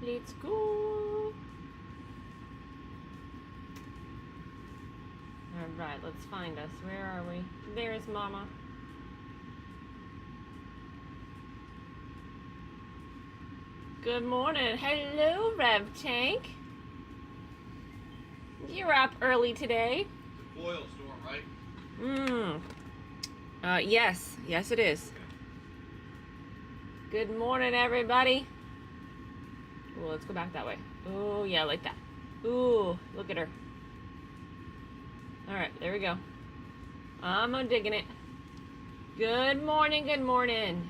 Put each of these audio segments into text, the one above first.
Let's go. Alright, let's find us. Where are we? There's Mama. Good morning. Hello, Rev Tank. You're up early today. It's a boil storm, right? Yes. Yes, it is. Good morning, everybody. Ooh, let's go back that way. Oh, yeah, like that. Ooh, look at her. Alright, there we go. I'm digging it. Good morning, good morning.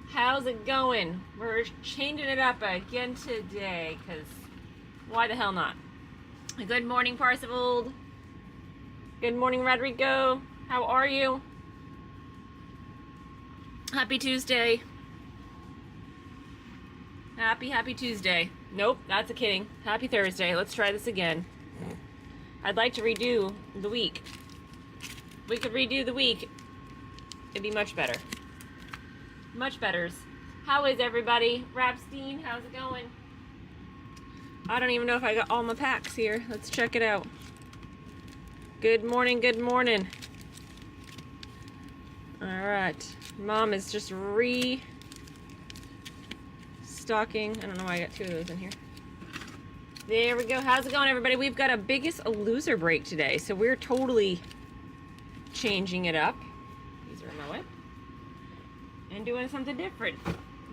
How's it going? We're changing it up again today, because why the hell not? Good morning, Parsivold. Good morning, Rodrigo. How are you? Happy Tuesday. Happy Tuesday. Nope, that's a kidding. Happy Thursday. Let's try this again. I'd like to redo the week. We could redo the week. It'd be much better. Much betters. How is everybody? Rapstein, how's it going? I don't even know if I got all my packs here. Let's check it out. Good morning, good morning. Alright. Mom is just restocking. I don't know why I got two of those in here. There we go. How's it going, everybody? We've got a biggest loser break today, so we're totally changing it up. These are my way. And doing something different.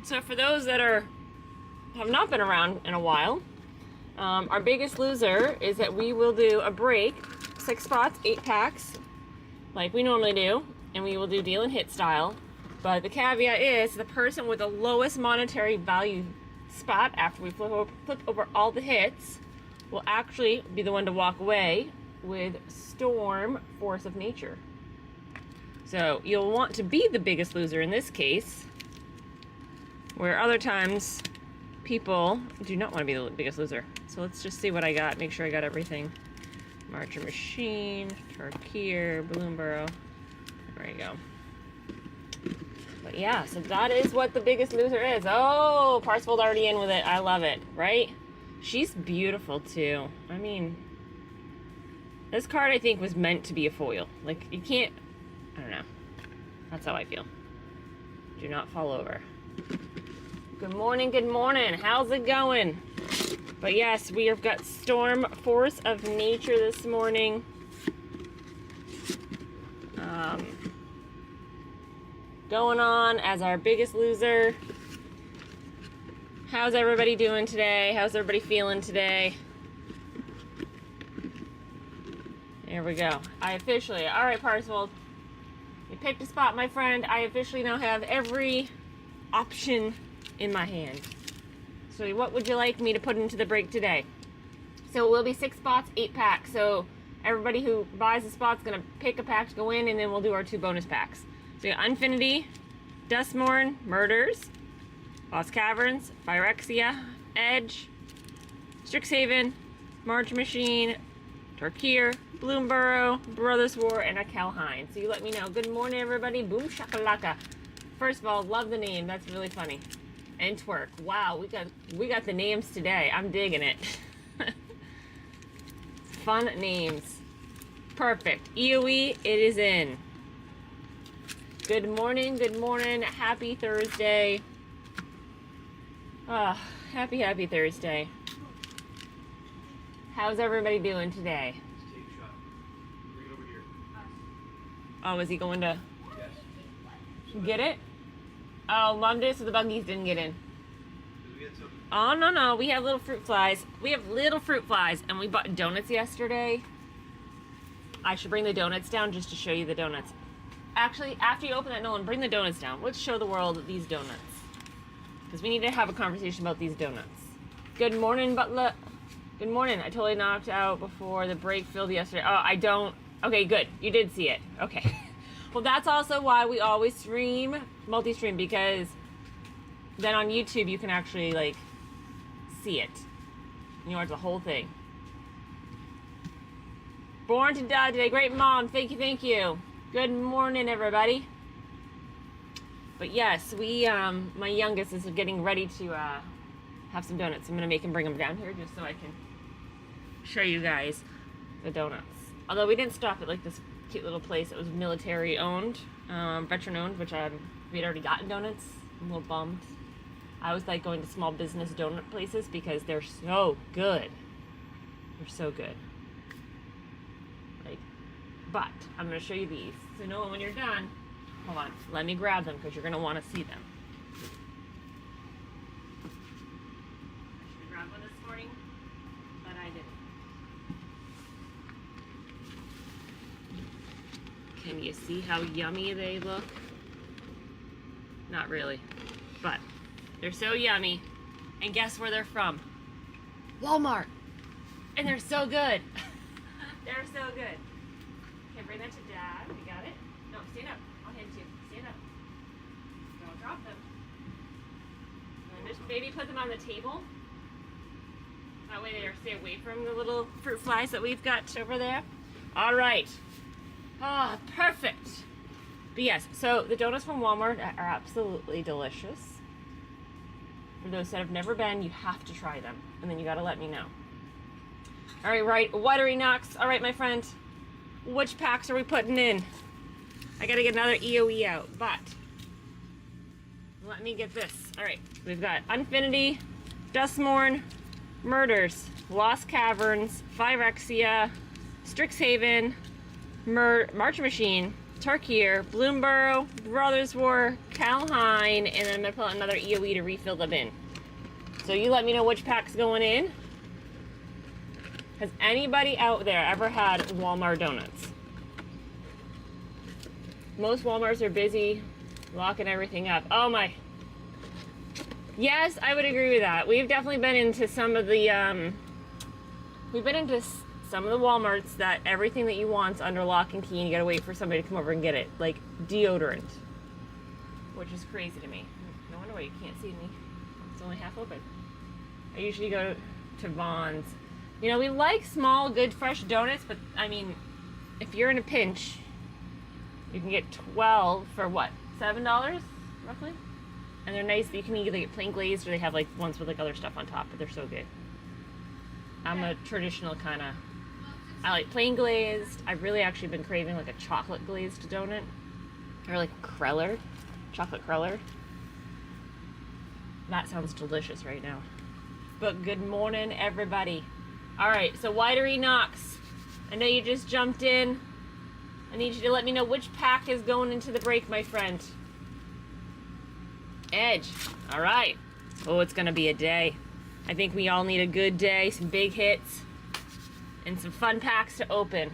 So for those that have not been around in a while, our biggest loser is that we will do a break, 6 spots, 8 packs, like we normally do, and we will do deal and hit style. But the caveat is the person with the lowest monetary value spot after we flip over all the hits will actually be the one to walk away with Storm Force of Nature. So you'll want to be the biggest loser in this case, where other times people do not want to be the biggest loser. So let's just see what I got, make sure I got everything. Marcher Machine, Tarkir, Bloomborrow. There you go. But yeah, so that is what the biggest loser is. Oh, Parsivold already in with it. I love it, right? She's beautiful too. I mean, this card I think was meant to be a foil. Like, you can't, I don't know. That's how I feel. Do not fall over. Good morning, good morning. How's it going? But yes, we have got Storm Force of Nature this morning. Going on as our biggest loser. How's everybody doing today? How's everybody feeling today? There we go. I officially, all right, Parsivold. You picked a spot, my friend. I officially now have every option in my hand. So what would you like me to put into the break today? So it will be 6 spots, 8 packs. So everybody who buys the spot's gonna pick a pack to go in, and then we'll do our 2 bonus packs. So you got Unfinity, Duskmourn, Murders, Lost Caverns, Phyrexia, Edge, Strixhaven, March Machine, Tarkir, Bloomborrow, Brothers War, and a Kaldheim. So you let me know. Good morning, everybody. Boom shakalaka. First of all, love the name. That's really funny. And Twerk. Wow, we got the names today. I'm digging it. Fun names. Perfect. EOE, it is in. Good morning, good morning. Happy Thursday. Ah, happy Thursday. How's everybody doing today? Let's take a shot. Bring it over here. Oh, is he going to Yes. get it? Oh, Mom did, so the buggies didn't get in. Did we get some? Oh, no. We have little fruit flies. We have little fruit flies, and we bought donuts yesterday. I should bring the donuts down just to show you the donuts. Actually, after you open that, Nolan, bring the donuts down. Let's show the world these donuts. Because we need to have a conversation about these donuts. Good morning, Butler. Good morning. I totally knocked out before the break filled yesterday. Oh, I don't. Okay, good. You did see it. Okay. Well, that's also why we always stream, multi-stream, because then on YouTube you can actually, like, see it. You watch the whole thing. Born to die today. Great mom. Thank you. Good morning, everybody. But yes, we, my youngest is getting ready to have some donuts. I'm gonna make him bring them down here just so I can show you guys the donuts. Although we didn't stop at like this cute little place. It was military owned, veteran owned, which we had already gotten donuts. I'm a little bummed. I always like going to small business donut places because they're so good. They're so good. Like, but I'm gonna show you these. So Noah, when you're done, hold on, let me grab them because you're gonna want to see them. I should have grabbed one this morning, but I didn't. Can you see how yummy they look? Not really, but they're so yummy. And guess where they're from? Walmart. And they're so good. They're so good. Okay, bring that to Dad. We got it. No, stand up. I'll hand it to you. Stand up. Don't drop them. And just maybe put them on the table. That way they stay away from the little fruit flies that we've got over there. All right. Ah, perfect. But yes, so the donuts from Walmart are absolutely delicious. For those that have never been, you have to try them. And then you gotta let me know. All right, Watery Knox. All right, my friend. Which packs are we putting in? I gotta get another EOE out, but let me get this. All right, we've got Unfinity, Duskmourn, Murders, Lost Caverns, Phyrexia, Strixhaven, March Machine, Tarkir, Bloomborrow, Brothers War, Kaldheim, and then I'm gonna pull out another EOE to refill them in. So you let me know which pack's going in. Has anybody out there ever had Walmart donuts? Most Walmarts are busy locking everything up. Oh my. Yes, I would agree with that. We've definitely been into some of the, some of the Walmarts that everything that you want's under lock and key and you gotta wait for somebody to come over and get it. Like deodorant. Which is crazy to me. No wonder why you can't see me. It's only half open. I usually go to Vaughn's. You know, we like small, good, fresh donuts, but I mean, if you're in a pinch, you can get 12 for what? $7 roughly? And they're nice. You can either get plain glazed or they have like ones with like other stuff on top, but they're so good. I'm a traditional kind of, I like plain glazed. I've really actually been craving like a chocolate glazed donut or like a Kreller, chocolate Kreller. That sounds delicious right now. But good morning, everybody. All right, so Widery Knox, I know you just jumped in. I need you to let me know which pack is going into the break, my friend. Edge, all right. Oh, it's gonna be a day. I think we all need a good day, some big hits, and some fun packs to open.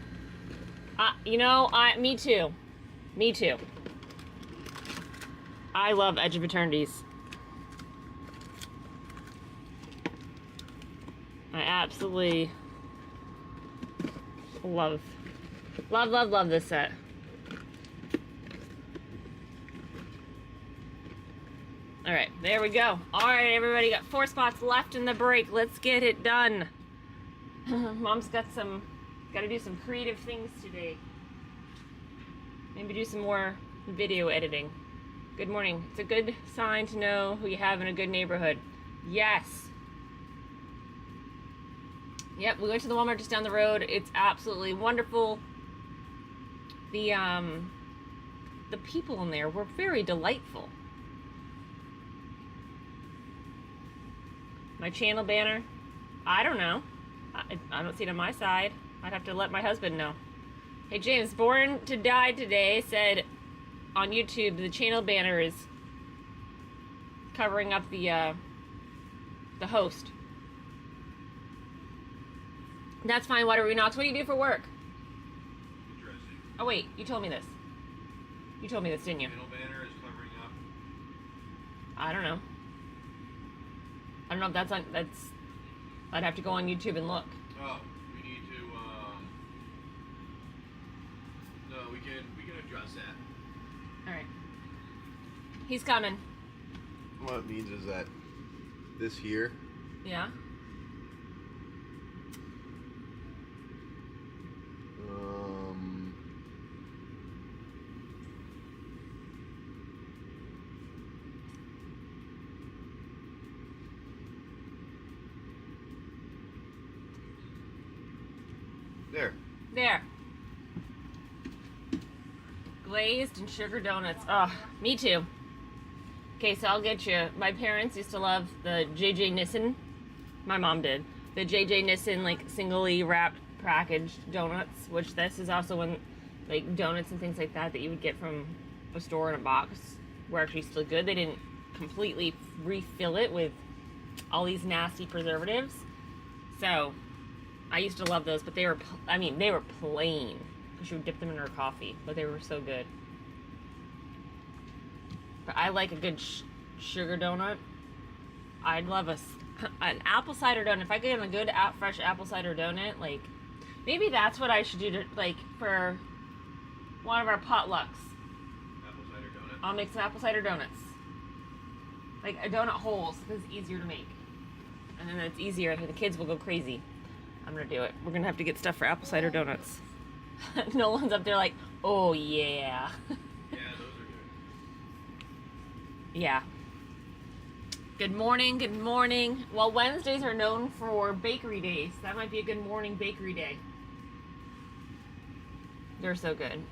You know, me too. Me too. I love Edge of Eternities. I absolutely love this set. All right, there we go. All right, everybody, got 4 spots left in the break. Let's get it done. Mom's got to do some creative things today. Maybe do some more video editing. Good morning. It's a good sign to know who you have in a good neighborhood. Yes. Yep, we went to the Walmart just down the road. It's absolutely wonderful. The people in there were very delightful. My channel banner? I don't know. I don't see it on my side. I'd have to let my husband know. Hey James, Born to Die today said on YouTube the channel banner is covering up the host. That's fine, Watery Knox. What do you do for work? Interesting. Oh wait, you told me this. You told me this, didn't you? Middle banner is covering up. I don't know. I don't know if that's I'd have to go on YouTube and look. Oh, we need to, no, we can address that. Alright. He's coming. What it means is that this here, Yeah? There. There. Glazed and sugar donuts. Oh, me too. Okay, so I'll get you. My parents used to love the JJ Nissen. My mom did. The JJ Nissen, like, singly wrapped packaged donuts, which this is also when, like, donuts and things like that you would get from a store in a box were actually still good. They didn't completely refill it with all these nasty preservatives. So, I used to love those, but they were plain. She would dip them in her coffee, but they were so good. But I like a good sugar donut. I'd love an apple cider donut. If I get a good fresh apple cider donut, like, maybe that's what I should do to, like, for one of our potlucks. Apple cider donut? I'll make some apple cider donuts. Like, a donut holes, because it's easier to make. And then it's easier, the kids will go crazy. I'm gonna do it. We're gonna have to get stuff for apple cider donuts. Nolan's up there like, oh yeah. Yeah, those are good. Yeah. Good morning, good morning. Well, Wednesdays are known for bakery days. That might be a good morning bakery day. They're so good.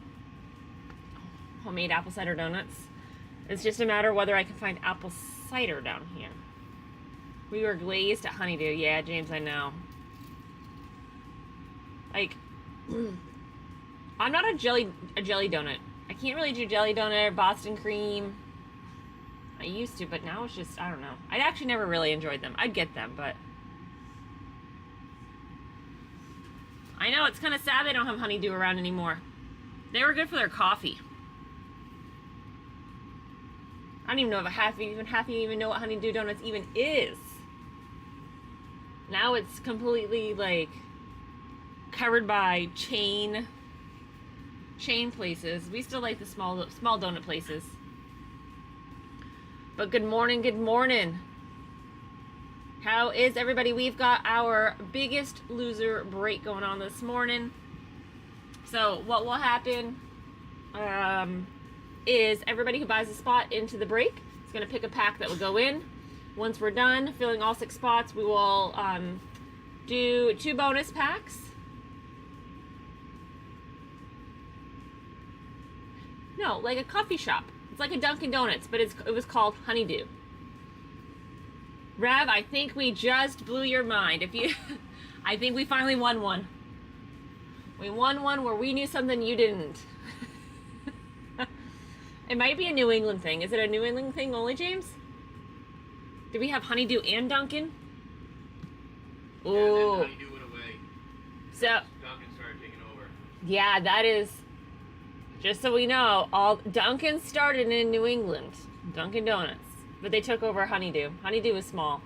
Homemade apple cider donuts. It's just a matter of whether I can find apple cider down here. We were glazed at honeydew. Yeah, James, I know. Like, I'm not a jelly donut. I can't really do jelly donut or Boston cream. I used to, but now it's just, I don't know. I actually never really enjoyed them. I'd get them, but I know it's kind of sad they don't have honeydew around anymore. They were good for their coffee. I don't even know if half even know what honeydew donuts even is. Now it's completely like covered by chain places. We still like the small donut places. But good morning, good morning. How is everybody? We've got our biggest loser break going on this morning. So what will happen is everybody who buys a spot into the break is going to pick a pack that will go in. Once we're done filling all 6 spots, we will do 2 bonus packs. No, like a coffee shop. It's like a Dunkin' Donuts, but it was called Honeydew. Rev, I think we just blew your mind. I think we finally won one. We won one where we knew something you didn't. It might be a New England thing. Is it a New England thing only, James? Do we have Honeydew and Dunkin'? Yeah, Ooh. then Honeydew went away. So Dunkin' started taking over. yeah, that is. Just so we know, all Dunkin' started in New England, Dunkin' Donuts, but they took over Honeydew. Honeydew is small.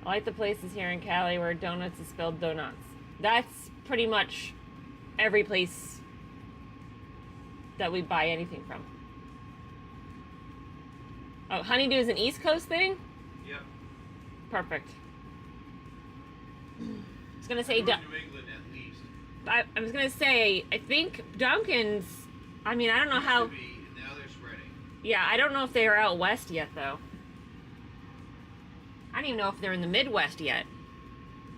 I like the places here in Cali where donuts is spelled donuts. That's pretty much every place that we buy anything from. Oh, Honeydew is an East Coast thing? Yep. Perfect. I was gonna say New England at least. I was gonna say, I think Dunkin's, I mean, I don't know how. Used to be, and now they're spreading. Yeah, I don't know if they are out west yet, though. I don't even know if they're in the Midwest yet.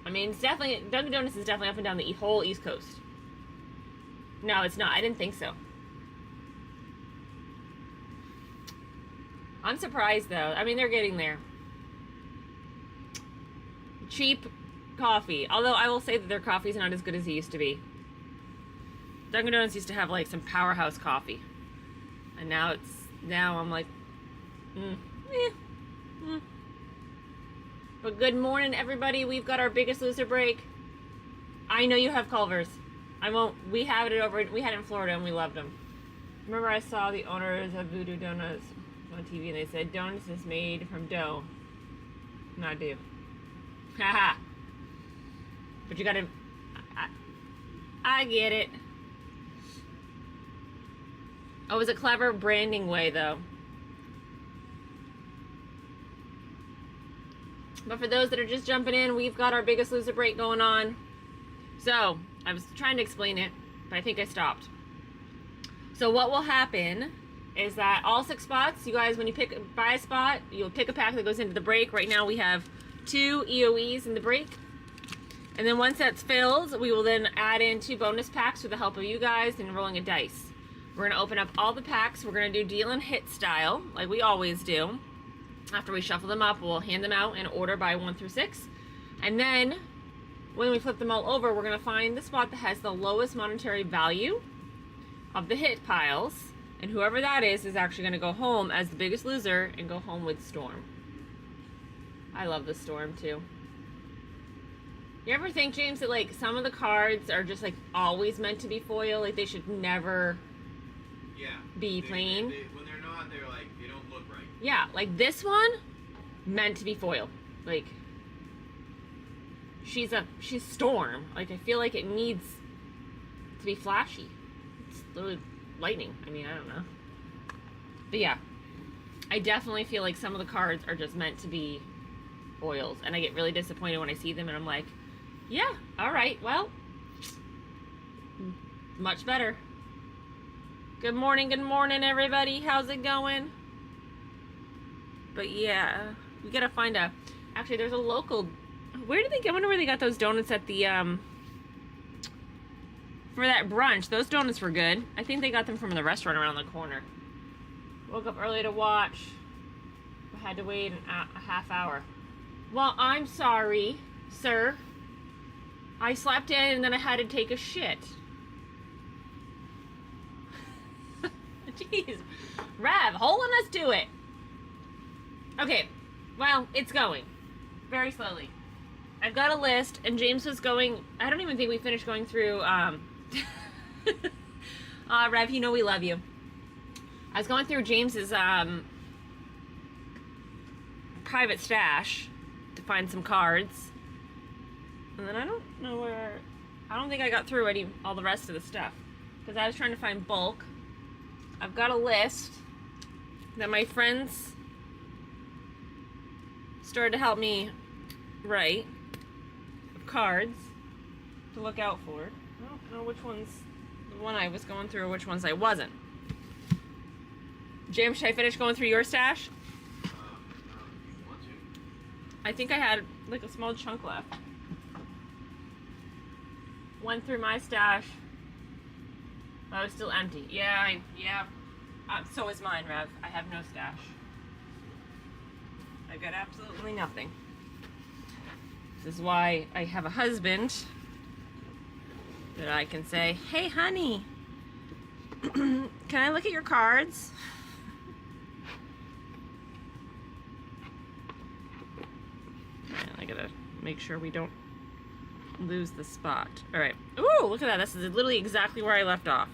I mean, it's definitely, Dunkin' Donuts is definitely up and down the whole East Coast. No, it's not. I didn't think so. I'm surprised, though. I mean, they're getting there. Cheap coffee. Although I will say that their coffee's not as good as it used to be. Dunkin' Donuts used to have like some powerhouse coffee, and now I'm like, But good morning, everybody. We've got our biggest loser break. I know you have Culvers. I won't. We had it in Florida, and we loved them. Remember, I saw the owners of Voodoo Donuts on TV, and they said donuts is made from dough, not do. Haha. But you gotta. I get it. Oh, it was a clever branding way, though. But for those that are just jumping in, we've got our biggest loser break going on. So, I was trying to explain it, but I think I stopped. So what will happen is that all 6 spots, you guys, when you buy a spot, you'll pick a pack that goes into the break. Right now we have 2 EOEs in the break. And then once that's filled, we will then add in 2 bonus packs with the help of you guys and rolling a dice. We're going to open up all the packs. We're going to do deal and hit style, like we always do. After we shuffle them up, we'll hand them out in order by 1 through 6. And then, when we flip them all over, we're going to find the spot that has the lowest monetary value of the hit piles. And whoever that is actually going to go home as the biggest loser and go home with Storm. I love the Storm, too. You ever think, James, that like some of the cards are just like always meant to be foil? Like they should never be plain? When they're not, they're like, they don't look right. Yeah, like this one, meant to be foil. Like, she's Storm. Like I feel like it needs to be flashy. It's literally lightning. I mean, I don't know. But yeah, I definitely feel like some of the cards are just meant to be foils. And I get really disappointed when I see them and I'm like, yeah, alright, well, much better. Good morning, everybody. How's it going? But yeah, we gotta find a... Actually, there's a local... Where did they get... I wonder where they got those donuts at the, for that brunch. Those donuts were good. I think they got them from the restaurant around the corner. Woke up early to watch. I had to wait a half hour. Well, I'm sorry, sir. I slept in and then I had to take a shit. Jeez. Rev, holding us to it. Okay, well, it's going. Very slowly. I've got a list, and James was going... I don't even think we finished going through... Rev, you know we love you. I was going through James's private stash to find some cards. And then I don't know where... I don't think I got through all the rest of the stuff. Because I was trying to find bulk. I've got a list that my friends started to help me write of cards to look out for. I don't know which ones the one I was going through or which ones I wasn't. James, should I finish going through your stash? You want to? I think I had like a small chunk left. Went through my stash. But it was still empty. Yeah. So is mine, Rev. I have no stash. I've got absolutely nothing. This is why I have a husband that I can say, hey, honey, can I look at your cards? And I gotta make sure we don't lose the spot. All right. Ooh, look at that. This is literally exactly where I left off.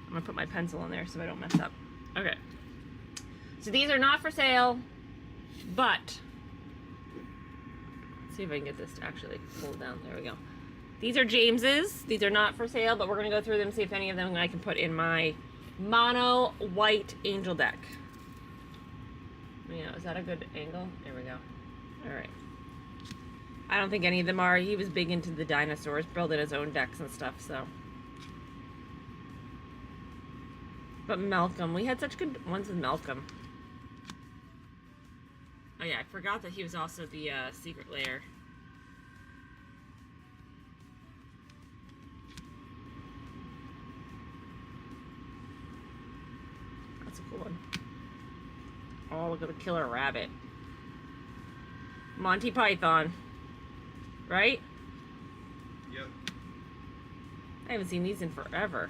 I'm gonna put my pencil in there so I don't mess up. Okay. So these are not for sale, but let's see if I can get this to actually pull down. There we go. These are James's. These are not for sale, but we're gonna go through them, see if any of them I can put in my mono white angel deck. Yeah, is that a good angle? There we go. All right. I don't think any of them are. He was big into the dinosaurs, building his own decks and stuff, so. But Malcolm, we had such good ones with Malcolm. Oh yeah, I forgot that he was also the secret lair. That's a cool one. Oh, look at the killer rabbit. Monty Python. Right? Yep. I haven't seen these in forever.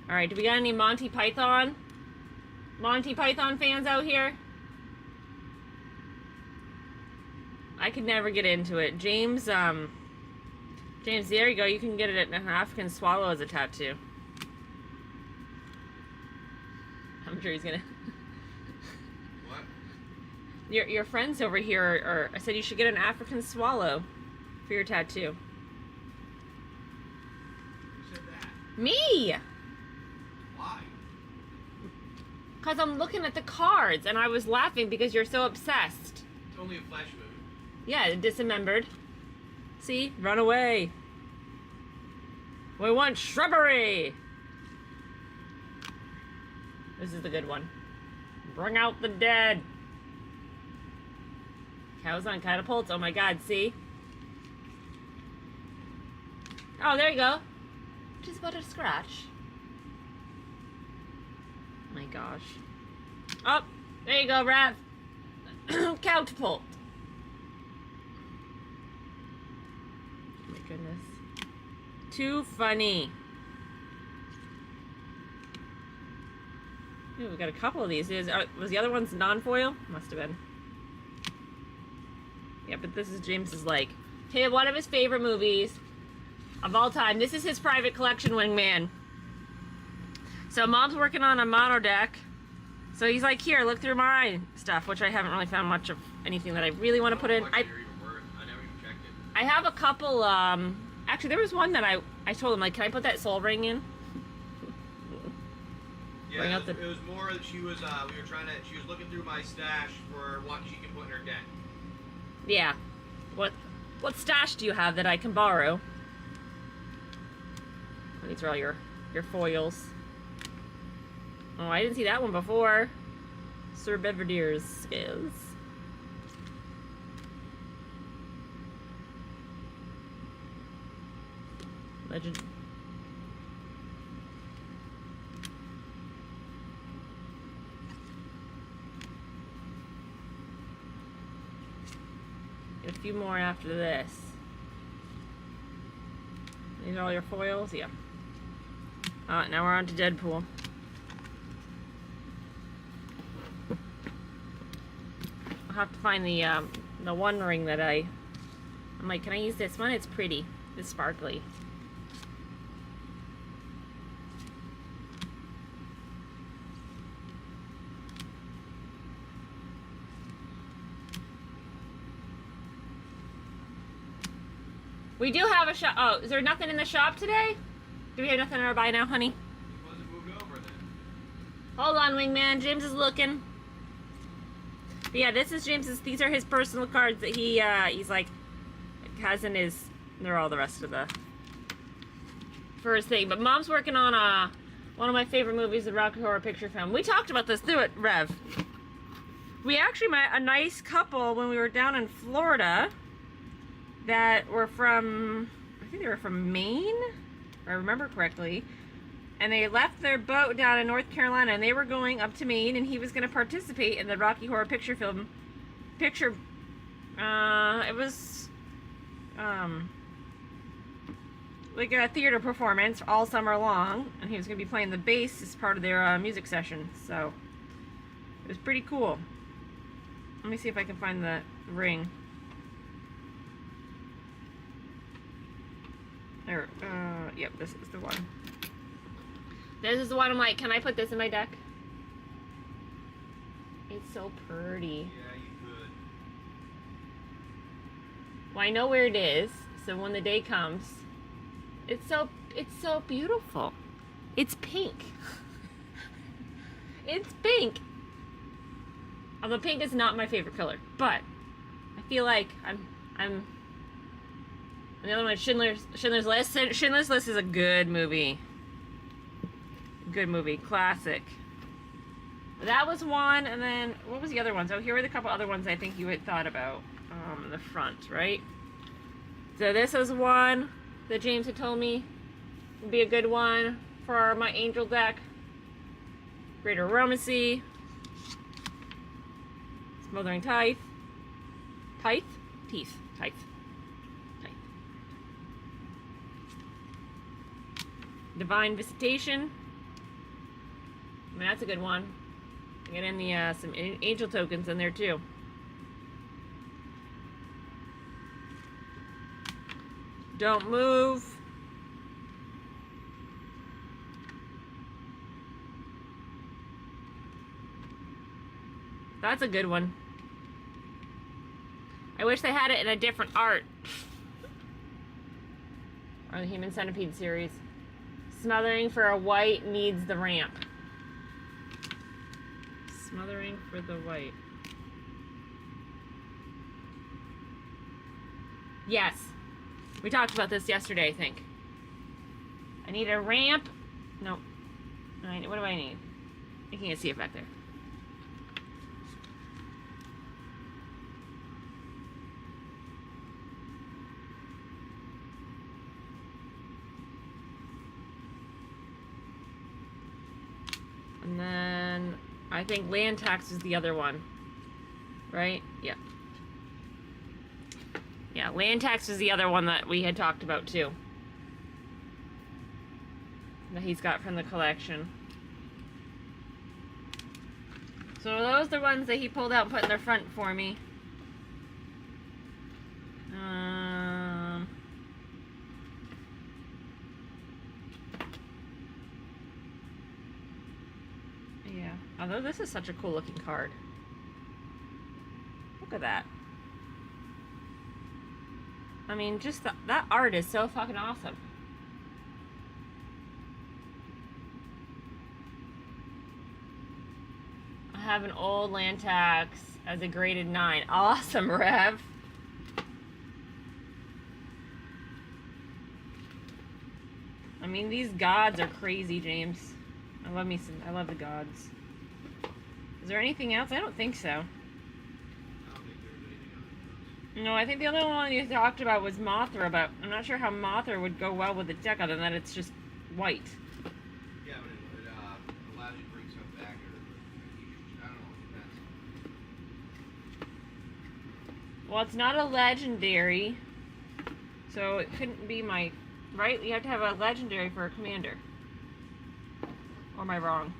Alright, do we got any Monty Python? Monty Python fans out here? I could never get into it. James, James, there you go. You can get it at an African swallow as a tattoo. I'm sure he's gonna... What? Your friends over here are... I said you should get an African swallow for your tattoo. Who said that? Me! Why? Because I'm looking at the cards and I was laughing because you're so obsessed. It's only a flash move. Yeah, dismembered. See? Run away. We want shrubbery! This is the good one. Bring out the dead. Cows on catapults. Oh my god, see? Oh, there you go. Just about a scratch. Oh my gosh. Oh, there you go, Rav. Catapult. Oh my goodness. Too funny. Ooh, we got a couple of these. Was the other one's non-foil? Must have been. Yeah, but this is James's, like, one of his favorite movies of all time. This is his private collection, Wingman. So Mom's working on a mono deck. So he's like, here, look through my stuff, which I haven't really found much of anything that I really want to put in. I have a couple, actually there was one that I told him, like, can I put that soul ring in? Yeah, it was more that she was, she was looking through my stash for what she can put in her deck. Yeah. What stash do you have that I can borrow? These are all your foils. Oh, I didn't see that one before. Sir Beverdeer's scales. Legend. Get a few more after this. These are all your foils? Yeah. Now we're on to Deadpool. I'll have to find the one ring that I'm like, can I use this one? It's pretty. It's sparkly. We do have a shop. Oh, is there nothing in the shop today? Do we have nothing in our buy now, honey? It wasn't moved over then. Hold on, Wingman. James is looking. But yeah, this is James's. These are his personal cards that he's like has in his. They're all the rest of the for his thing. But Mom's working on one of my favorite movies, the Rocky Horror Picture Film. We talked about this through it, Rev. We actually met a nice couple when we were down in Florida that were from, I think they were from Maine, if I remember correctly. And they left their boat down in North Carolina and they were going up to Maine and he was going to participate in the Rocky Horror Picture Film. It was like a theater performance all summer long, and he was going to be playing the bass as part of their music session. So it was pretty cool. Let me see if I can find the ring. There, yep, this is the one. This is the one I'm like, can I put this in my deck? It's so pretty. Yeah, you could. Well, I know where it is, so when the day comes, it's so beautiful. It's pink. It's pink. Although pink is not my favorite color, but I feel like I'm. And the other one is Schindler's List. Schindler's List is a good movie. Good movie, classic. That was one, and then what was the other one? So here were the couple other ones I think you had thought about in the front, right? So this is one that James had told me would be a good one for my angel deck. Greater Aromacy. Smothering Tithe. Teeth. Divine Visitation. I mean, that's a good one. Get in the some angel tokens in there too. Don't move. That's a good one. I wish they had it in a different art. Or the Human Centipede series. Smothering for a white needs the ramp. Smothering for the white. Yes. We talked about this yesterday, I think. I need a ramp. No. What do I need? I can't see it back there. And then I think land tax is the other one, right? Yeah. Yeah, land tax is the other one that we had talked about too. That he's got from the collection. So those are the ones that he pulled out and put in the front for me. Yeah. Although this is such a cool looking card. Look at that. I mean, just that art is so fucking awesome. I have an old land tax as a graded 9. Awesome, Rev. I mean, these gods are crazy, James. I love the gods. Is there anything else? I don't think so. No, I think the other one you talked about was Mothra, but I'm not sure how Mothra would go well with the deck other than that it's just white. Yeah, but it allows you to bring stuff back, or I don't know, it depends. Well, it's not a legendary, so it couldn't be my... Right? You have to have a legendary for a commander. Or am I wrong?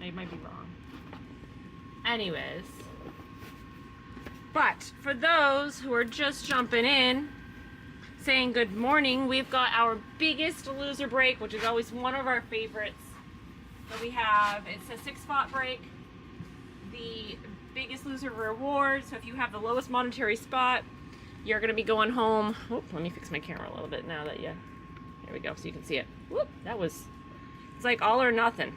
I might be wrong. Anyways. But for those who are just jumping in, saying good morning, we've got our biggest loser break, which is always one of our favorites that we have. It's a 6-spot break. The biggest loser reward. So if you have the lowest monetary spot, you're going to be going home. Whoop, let me fix my camera a little bit now that there we go, so you can see it. Whoop, it's like all or nothing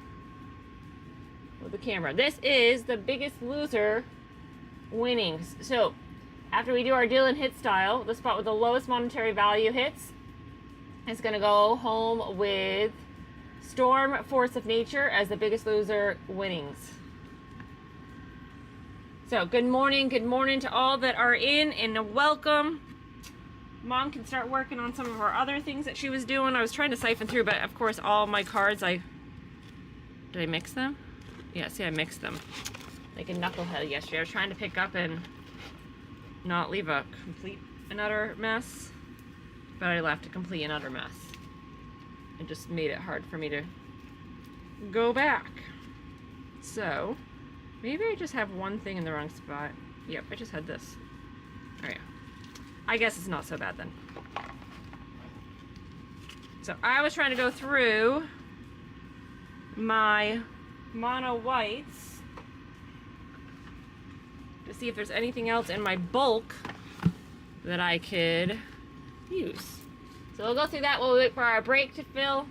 with the camera. This is the biggest loser winnings. So after we do our deal and hit style, the spot with the lowest monetary value hits is going to go home with Storm Force of Nature as the biggest loser winnings. So good morning to all that are in, and welcome. Mom can start working on some of our other things that she was doing. I was trying to siphon through, but of course all my cards, did I mix them? Yeah, see, I mixed them like a knucklehead yesterday. I was trying to pick up and not leave a complete and utter mess, but I left a complete and utter mess. It just made it hard for me to go back. So maybe I just have one thing in the wrong spot. Yep, I just had this. Oh yeah. I guess it's not so bad then. So I was trying to go through my mono whites to see if there's anything else in my bulk that I could use. So we'll go through that. We'll wait for our break to fill.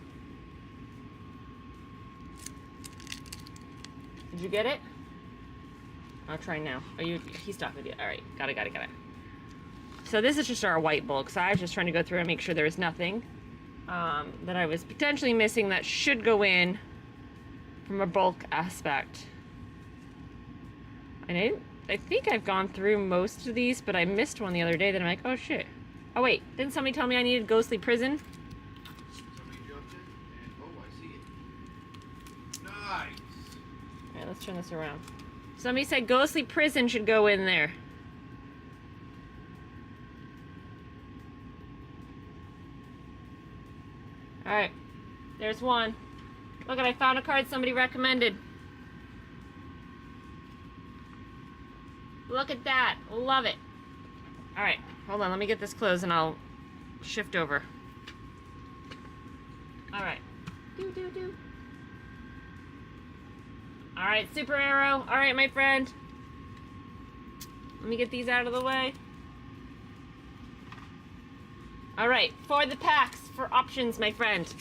Did you get it? I'll try now. He stopped with you. All right, got it. So this is just our white bulk. So I was just trying to go through and make sure there was nothing that I was potentially missing that should go in from a bulk aspect. And I think I've gone through most of these, but I missed one the other day that I'm like, oh shit. Oh wait, didn't somebody tell me I needed Ghostly Prison? Somebody jumped in, and oh, I see it. Nice. All right, let's turn this around. Somebody said Ghostly Prison should go in there. Alright, there's one. Look, I found a card somebody recommended. Look at that. Love it. Alright, hold on. Let me get this closed and I'll shift over. Alright. Alright, Super Arrow. Alright, my friend. Let me get these out of the way. Alright, for the packs, for options, my friend.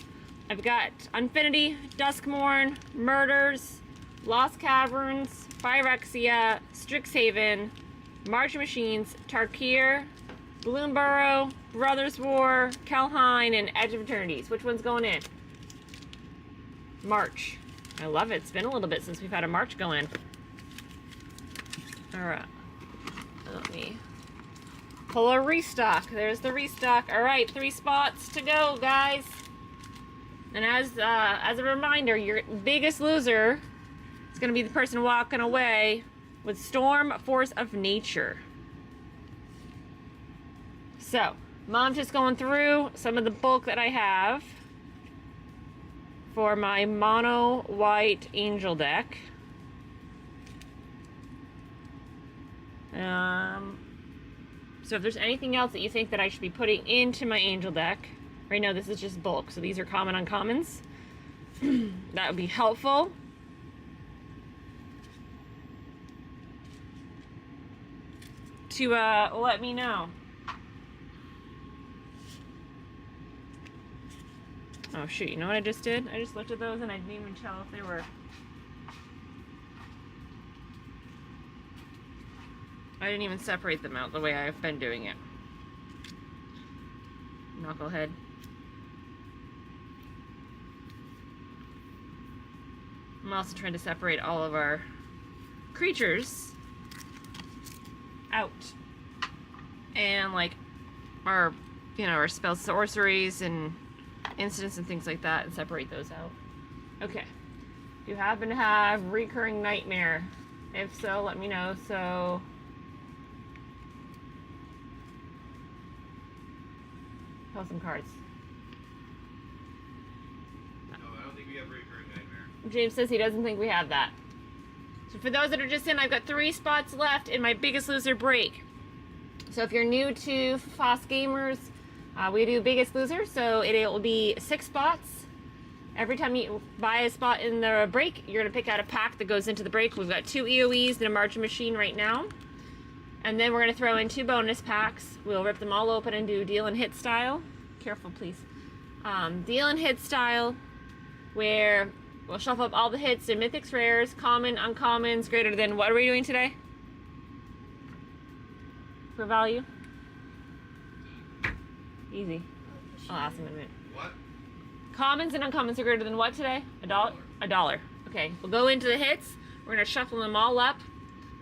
I've got Unfinity, Duskmourn, Murders, Lost Caverns, Phyrexia, Strixhaven, March Machines, Tarkir, Bloomborrow, Brothers War, Kaldheim, and Edge of Eternities. Which one's going in? March. I love it. It's been a little bit since we've had a March go in. Alright. Let me pull a restock. There's the restock. Alright, 3 spots to go, guys. And as a reminder, your biggest loser is going to be the person walking away with Storm Force of Nature. So, Mom's just going through some of the bulk that I have for my mono white angel deck. So if there's anything else that you think that I should be putting into my angel deck, right now this is just bulk, so these are common uncommons. That would be helpful. To let me know. Oh shoot, you know what I just did? I just looked at those and I didn't even tell if they were... I didn't even separate them out the way I've been doing it. Knucklehead. I'm also trying to separate all of our creatures out. And like our, you know, our spell sorceries and incidents and things like that, and separate those out. Okay. Do you happen to have recurring nightmare? If so, let me know. So pull some cards. No, I don't think we have recurring nightmare. James says he doesn't think we have that. So for those that are just in, I've got 3 spots left in my Biggest Loser break. So if you're new to FoSGamers, we do Biggest Loser, so it will be 6 spots. Every time you buy a spot in the break, you're going to pick out a pack that goes into the break. We've got 2 EOEs and a margin machine right now. And then we're going to throw in 2 bonus packs. We'll rip them all open and do deal and hit style. Careful, please. Deal and hit style, where we'll shuffle up all the hits in Mythics, Rares, Common, Uncommons, greater than... What are we doing today? For value? Easy. I'll ask him in a minute. What? Commons and uncommons are greater than what today? $1? $1. Okay, we'll go into the hits. We're going to shuffle them all up,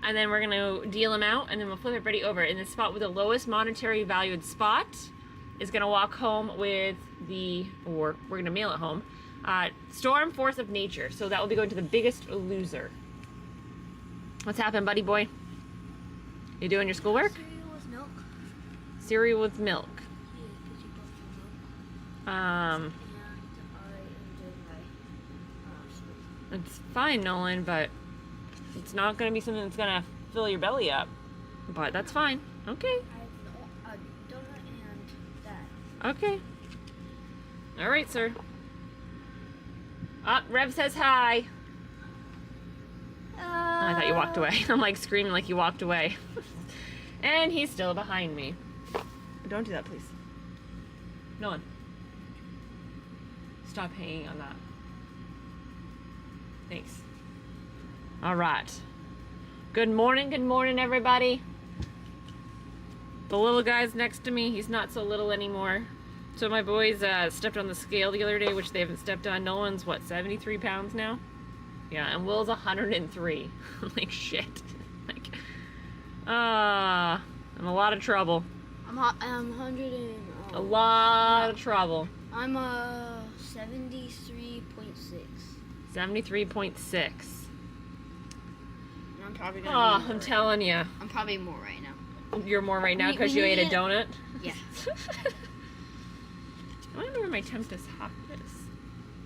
and then we're going to deal them out, and then we'll flip everybody over. And the spot with the lowest monetary valued spot is going to walk home with the, or we're going to mail it home, Storm Force of Nature. So that will be going to the Biggest Loser. What's happened, buddy boy? You doing your schoolwork? Cereal with milk. Cereal with milk. Yeah, because you both milk. Um, And I am doing my soup. It's fine, Nolan, but it's not going to be something that's going to fill your belly up. But that's fine. Okay. I have a donut and that. Okay. All right, sir. Rev says hi. Oh, I thought you walked away. I'm like screaming like you walked away. And he's still behind me. Don't do that, please. Nolan. Stop hanging on that. Thanks. All right. Good morning, everybody. The little guy's next to me. He's not so little anymore. So my boys stepped on the scale the other day, which they haven't stepped on. Nolan's, what, 73 pounds now? Yeah, and Will's 103. Like, shit. Like, I'm in a lot of trouble. I'm 100 and... A lot of trouble. I'm 73.6. 73.6. And I'm probably gonna Oh, be more I'm telling you. I'm probably more right now. You're more right now We- because we you ate a need- donut? Yeah. I wonder where my Tempest Hawk is.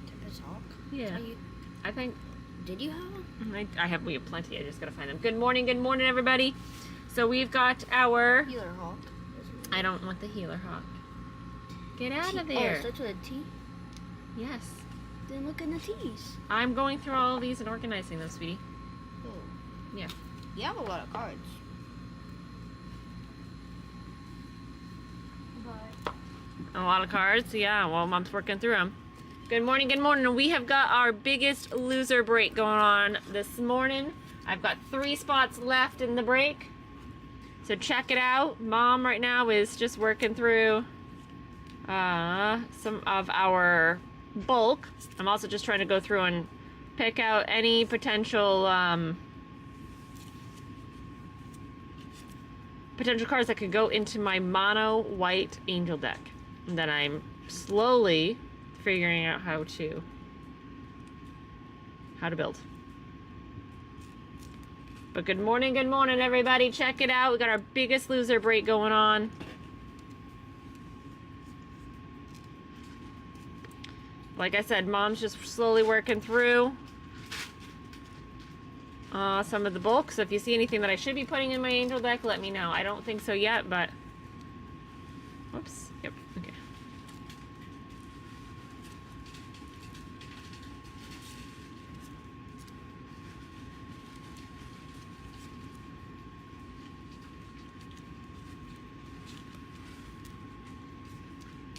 Tempest Hawk? Yeah. I think Did you have one? we have plenty. I just gotta find them. Good morning, everybody. So we've got our... Healer Hawk. I don't want the Healer Hawk. Get out of Oh, there. it starts with a T? Yes. Then look in the T's. I'm going through all of these and organizing them, sweetie. Oh. Yeah. You have a lot of cards. A lot of cards. Yeah, well, Mom's working through them. Good morning. We have got our Biggest Loser break going on this morning. I've got 3 spots left in the break. So check it out. Mom right now is just working through some of our bulk. I'm also just trying to go through and pick out any potential cards that could go into my mono white angel deck. And then I'm slowly figuring out how to build. But good morning, everybody. Check it out. We got our biggest loser break going on. Like I said, Mom's just slowly working through some of the bulk. So if you see anything that I should be putting in my angel deck, let me know. I don't think so yet, but... Whoops. Yep. Okay.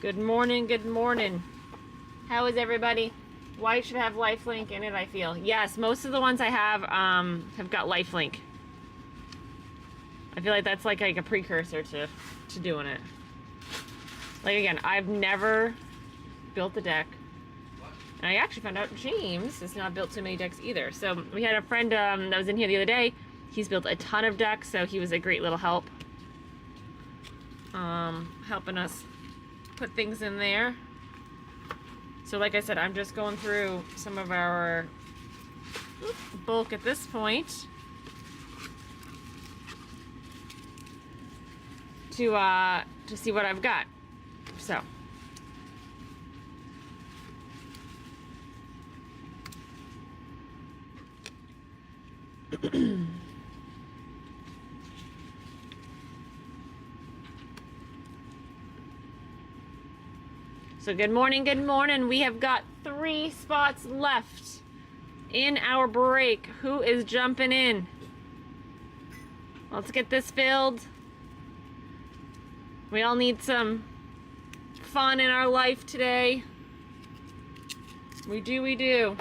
Good morning, good morning. How is everybody? White should have lifelink in it, I feel. Yes, most of the ones I have got lifelink. I feel like that's like a precursor to doing it. Like again, I've never built a deck. And I actually found out James has not built too many decks either. So we had a friend that was in here the other day. He's built a ton of decks, so he was a great little help. Helping us put things in there. So like I said, I'm just going through some of our bulk at this point to see what I've got. So So good morning, good morning. We have got 3 spots left in our break. Who is jumping in? Let's get this filled. We all need some fun in our life today. We do, we do.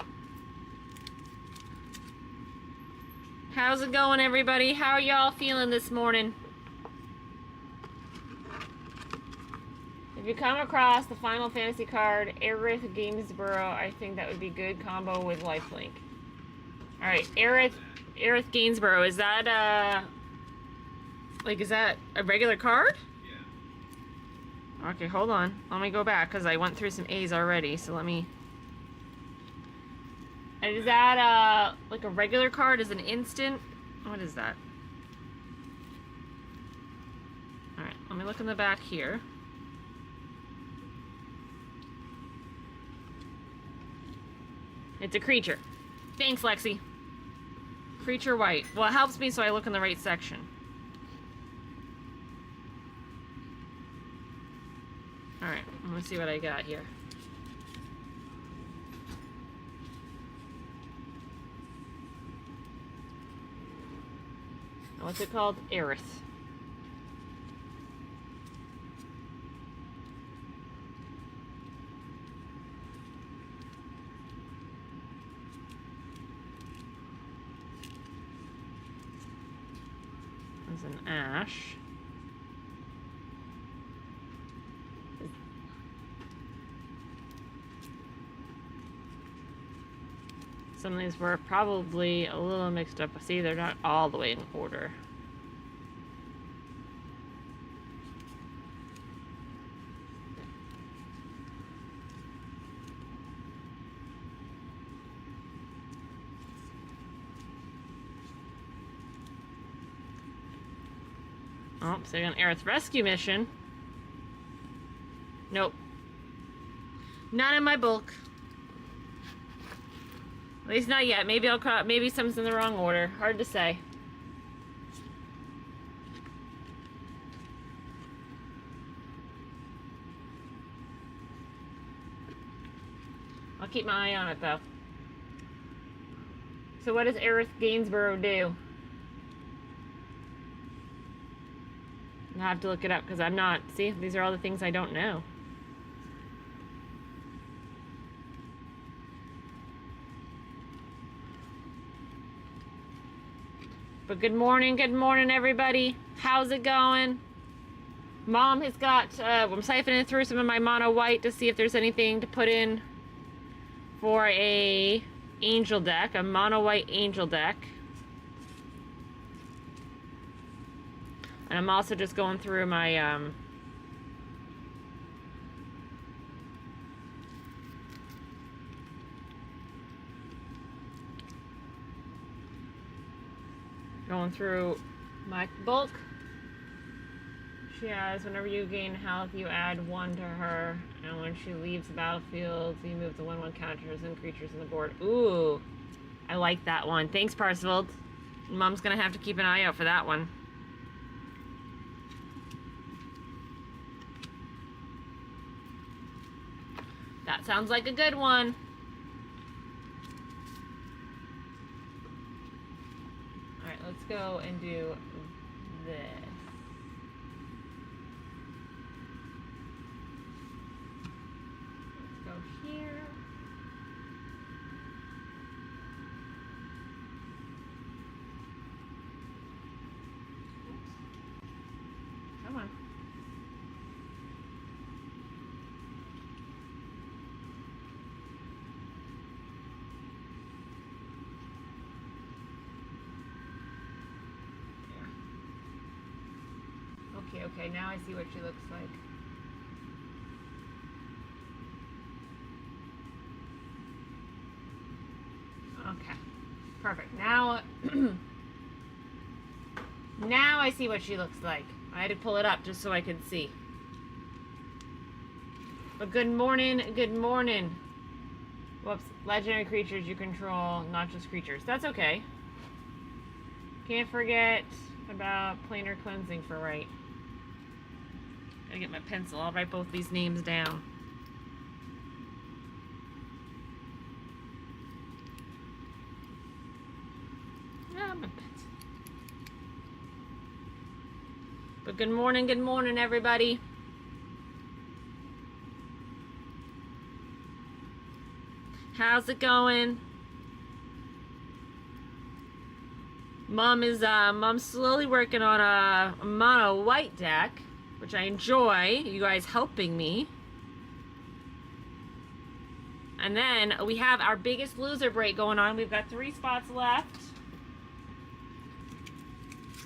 How's it going, everybody? How are y'all feeling this morning? If you come across the Final Fantasy card, Aerith Gainsborough, I think that would be good combo with lifelink. Alright, Aerith Gainsborough, is that is that a regular card? Yeah. Okay, hold on. Let me go back, because I went through some A's already, so let me... And is that like a regular card? Is an instant? What is that? Alright, let me look in the back here. It's a creature. Thanks, Lexi. Creature white. Well, it helps me so I look in the right section. Alright, I'm gonna see what I got here. What's it called? Aerith. An ash. Some of these were probably a little mixed up. See, they're not all the way in order. Oh, so you're on Aerith rescue mission. Nope. Not in my bulk. At least not yet. Maybe maybe some's in the wrong order. Hard to say. I'll keep my eye on it though. So what does Aerith Gainsborough do? I have to look it up because I'm not... See, these are all the things I don't know. But good morning, everybody. How's it going? Mom has got, I'm siphoning through some of my mono white to see if there's anything to put in for a angel deck, a mono white angel deck. And I'm also just going through my, going through my bulk. She has, whenever you gain health, you add 1 to her, and when she leaves the battlefield, you move the 1/1 counters and creatures on the board. Ooh, I like that one. Thanks, Parsival. Mom's gonna have to keep an eye out for that one. That sounds like a good one. All right, let's go and do this. Here. Come on. There. Okay, now I see what she looks like. Okay, perfect. Now, now I see what she looks like. I had to pull it up just so I could see. But good morning, good morning. Whoops, legendary creatures you control, not just creatures. That's okay. Can't forget about planar cleansing for right. Gotta get my pencil. I'll write both these names down. But good morning, everybody. How's it going? Mom's slowly working on a mono white deck, which I enjoy. You guys helping me. And then we have our biggest loser break going on. We've got 3 spots left.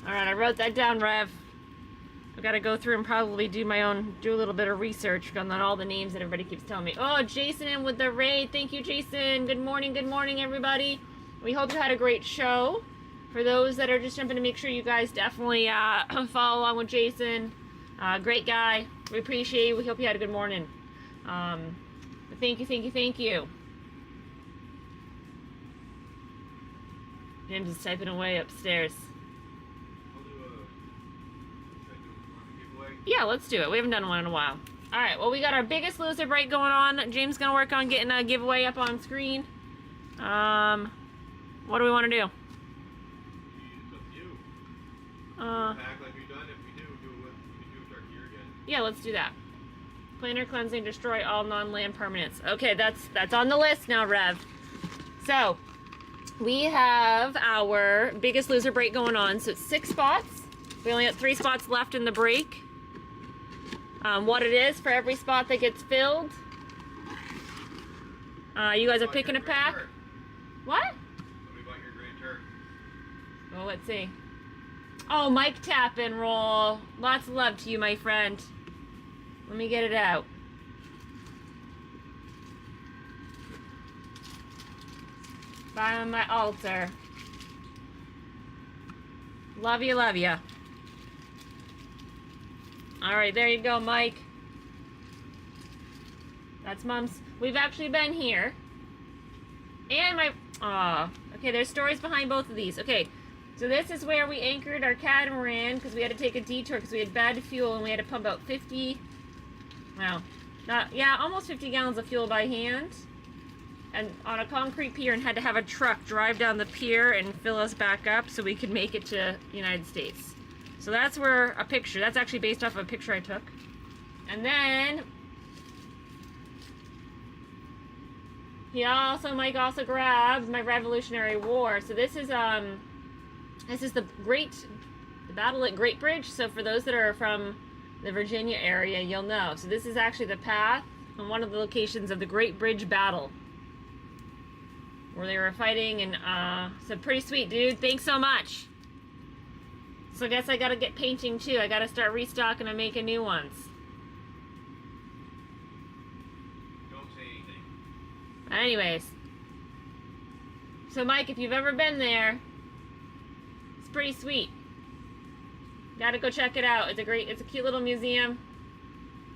All right, I wrote that down, Rev. I've got to go through and probably do a little bit of research on all the names that everybody keeps telling me. Oh, Jason in with the raid. Thank you, Jason. Good morning, everybody. We hope you had a great show. For those that are just jumping to make sure you guys definitely follow along with Jason. Great guy. We appreciate you. We hope you had a good morning. But thank you. James is typing away upstairs. Yeah, let's do it. We haven't done one in a while. All right, well, we got our biggest loser break going on. James is going to work on getting a giveaway up on screen. What do we want to do? It's up to you. Act like we've done. If we can do Tarkir again. Yeah, let's do that. Planar cleansing, destroy all non-land permanents. Okay, that's on the list now, Rev. So, we have our biggest loser break going on. So it's 6 spots. We only have 3 spots left in the break. What it is for every spot that gets filled. You guys are picking a pack. What? Somebody bought your Grand Turk. Well, let's see. Oh, Mike tap and roll. Lots of love to you, my friend. Let me get it out. By my altar. Love you, love you. All right, there you go, Mike. That's Mom's. We've actually been here. And my... Aw. Okay, there's stories behind both of these. Okay, so this is where we anchored our catamaran because we had to take a detour because we had bad fuel and we had to pump out 50... Well, almost 50 gallons of fuel by hand. And on a concrete pier, and had to have a truck drive down the pier and fill us back up so we could make it to the United States. So that's where a picture, that's actually based off of a picture I took. And then Mike also grabbed my Revolutionary War. So this is the Battle at Great Bridge. So for those that are from the Virginia area, you'll know. So this is actually the path on one of the locations of the Great Bridge Battle, where they were fighting, and so pretty sweet, dude. Thanks so much. So I guess I gotta get painting too. I gotta start restocking and making new ones. Don't say anything. Anyways. So Mike, if you've ever been there, it's pretty sweet. Gotta go check it out. It's a cute little museum.